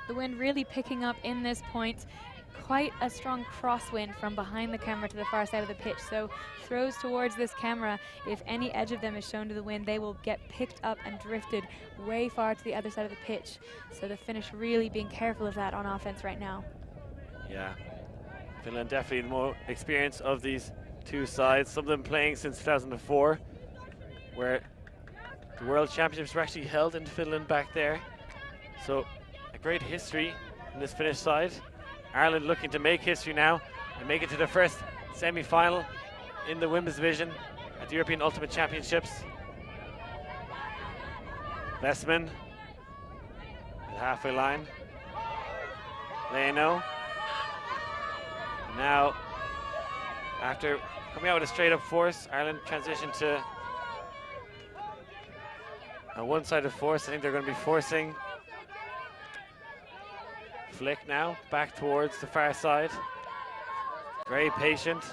The wind really picking up in this point. quite a strong crosswind from behind the camera to the far side of the pitch. So throws towards this camera, if any edge of them is shown to the wind, they will get picked up and drifted way far to the other side of the pitch. So the Finnish really being careful of that on offense right now. Yeah, Finland definitely the more experience of these two sides. Some of them playing since 2004, where the World Championships were actually held in Finland back there. So a great history in this Finnish side. Ireland looking to make history now and make it to the first semi-final in the women's division at the European Ultimate Championships. Vestman at the halfway line. Leno. Now, after coming out with a straight-up force, Ireland transitioned to a one-sided force. I think they're going to be forcing flick now back towards the far side. Very patient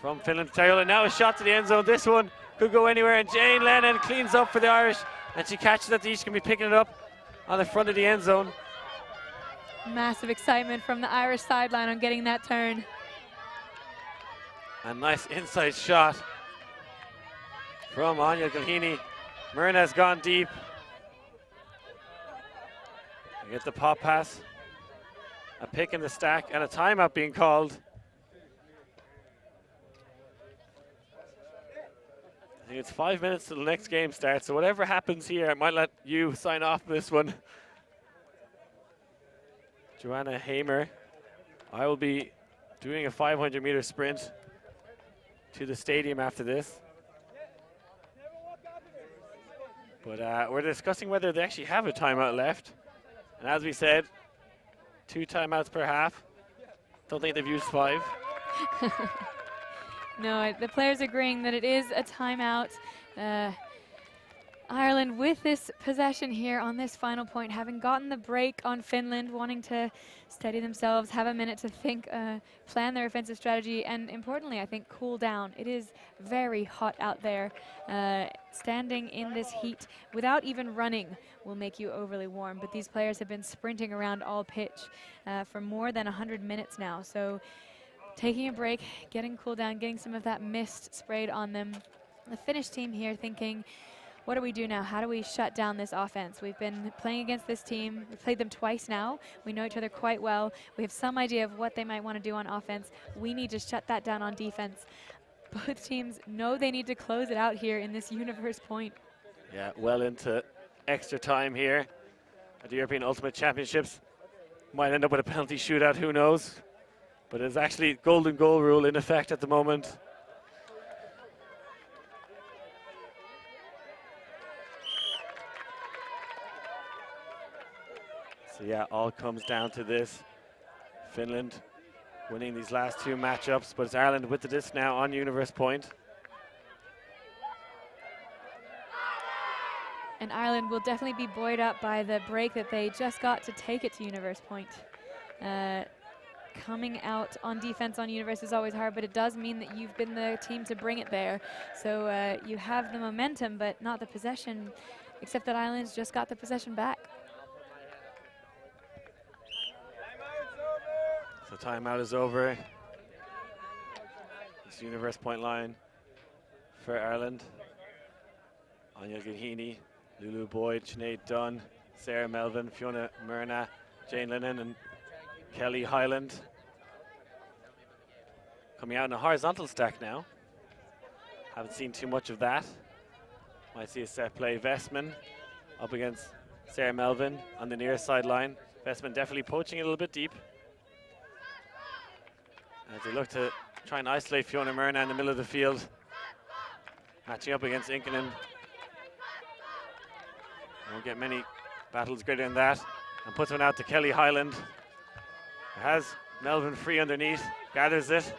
from Finland. Tarjola now a shot to the end zone. This one could go anywhere, and Jane Lennon cleans up for the Irish, and she catches it. She's going to be picking it up on the front of the end zone. Massive excitement from the Irish sideline on getting that turn. A nice inside shot from Anya Gilhini. Myrna's gone deep. They get the pop pass. A pick in the stack and a timeout being called. I think it's 5 minutes till the next game starts, so whatever happens here, I might let you sign off this one. Joanna Hamer. I will be doing a 500-meter sprint to the stadium after this. But we're discussing whether they actually have a timeout left. And as we said, 2 timeouts per half. Don't think they've used 5. No, the players agreeing that it is a timeout. Ireland with this possession here on this final point, having gotten the break on Finland, wanting to steady themselves, have a minute to think, plan their offensive strategy, and importantly, I think, cool down. It is very hot out there. Standing in this heat without even running will make you overly warm, but these players have been sprinting around all pitch for more than 100 minutes now. So taking a break, getting cooled down, getting some of that mist sprayed on them. The Finnish team here thinking, what do we do now? How do we shut down this offense? We've been playing against this team. We've played them twice now. We know each other quite well. We have some idea of what they might want to do on offense. We need to shut that down on defense. Both teams know they need to close it out here in this universe point. Yeah, well into extra time here at the European Ultimate Championships. Might end up with a penalty shootout, who knows? But it's actually golden goal rule in effect at the moment. So yeah, all comes down to this. Finland winning these last 2 matchups, but it's Ireland with the disc now on universe point. And Ireland will definitely be buoyed up by the break that they just got to take it to universe point. Coming out on defense on universe is always hard, but it does mean that you've been the team to bring it there. So you have the momentum, but not the possession, except that Ireland's just got the possession back. So timeout is over. This universe point line for Ireland. Anya Gilhini, Lulu Boyd, Sinead Dunn, Sarah Melvin, Fiona Myrna, Jane Lennon and Kelly Highland. Coming out in a horizontal stack now. Haven't seen too much of that. Might see a set play. Vestman up against Sarah Melvin on the near sideline. Vestman definitely poaching a little bit deep. As they look to try and isolate Fiona Myrna in the middle of the field. Matching up against Inkinen. Won't get many battles greater than that. And puts one out to Kelly Highland. Has Melvin free underneath. Gathers it.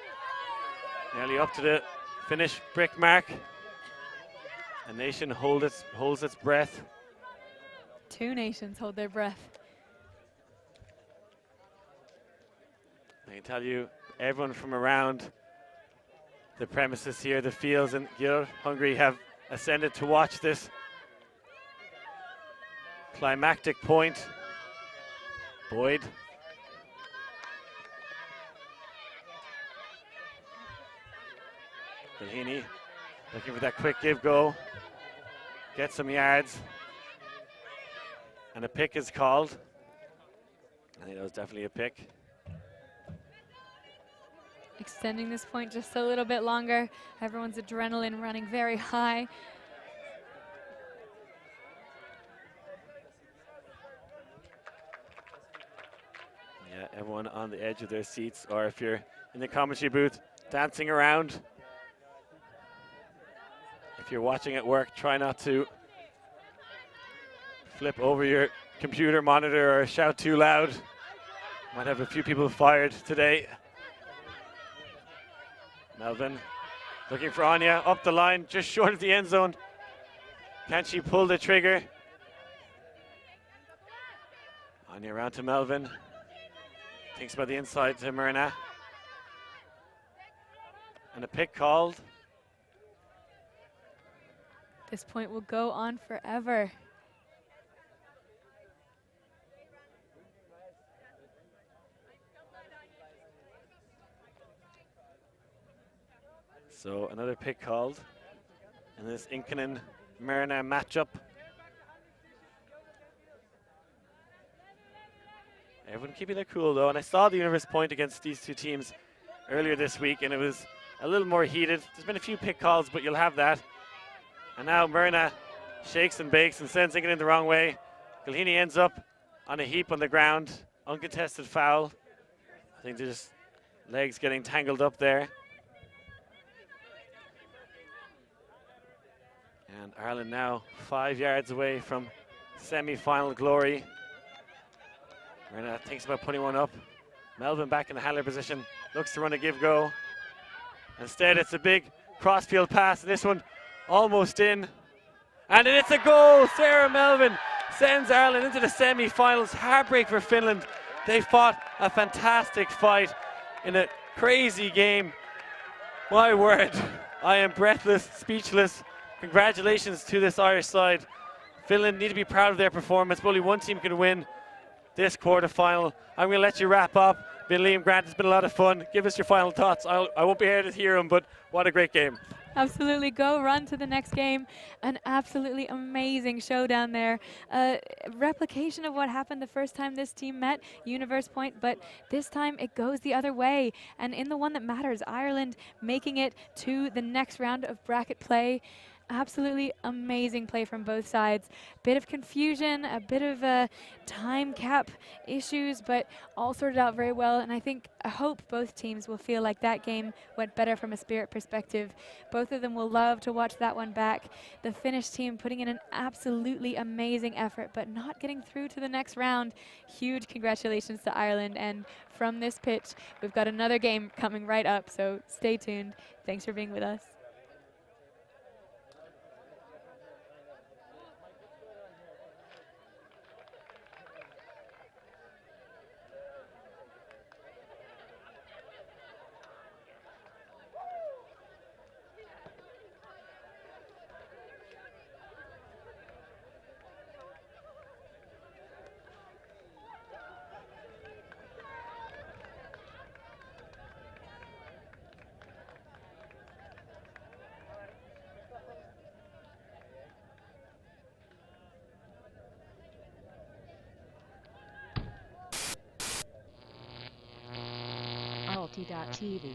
Nearly up to the finish brick mark. A nation holds its breath. 2 nations hold their breath. I can tell you, everyone from around the premises here, the fields in Győr, Hungary, have ascended to watch this climactic point. Boyd Gilheeney looking for that quick give go. Get some yards. And a pick is called. I think that was definitely a pick. Extending this point just a little bit longer. Everyone's adrenaline running very high. Yeah, everyone on the edge of their seats, or if you're in the commentary booth, dancing around. If you're watching at work, try not to flip over your computer monitor or shout too loud. Might have a few people fired today. Melvin looking for Anya up the line, just short of the end zone. Can she pull the trigger? Anya around to Melvin. Thinks about the inside to Myrna. And a pick called. This point will go on forever. So another pick called in this Inkanen-Myrna matchup. Everyone keeping their cool though, and I saw the Universe point against these two teams earlier this week, and it was a little more heated. There's been a few pick calls, but you'll have that. And now Myrna shakes and bakes and sends Inkanen the wrong way. Gilheeney ends up on a heap on the ground. Uncontested foul. I think they're just legs getting tangled up there. And Ireland now 5 yards away from semi-final glory. Myrna thinks about putting one up. Melvin back in the handler position, looks to run a give-go. Instead, it's a big cross-field pass. This one almost in. And it's a goal! Sarah Melvin sends Ireland into the semi-finals. Heartbreak for Finland. They fought a fantastic fight in a crazy game. My word, I am breathless, speechless. Congratulations to this Irish side. Finland need to be proud of their performance, but only one team can win this quarterfinal. I'm going to let you wrap up. Been Liam Grant, it's been a lot of fun. Give us your final thoughts. I won't be here to hear them, but what a great game. Absolutely, go run to the next game. An absolutely amazing showdown there. Replication of what happened the first time this team met, Universe Point, but this time it goes the other way. And in the one that matters, Ireland making it to the next round of bracket play. Absolutely amazing play from both sides. Bit of confusion, a bit of time cap issues, but all sorted out very well. And I hope both teams will feel like that game went better from a spirit perspective. Both of them will love to watch that one back. The Finnish team putting in an absolutely amazing effort, but not getting through to the next round. Huge congratulations to Ireland. And from this pitch, we've got another game coming right up, so stay tuned. Thanks for being with us. Alti.tv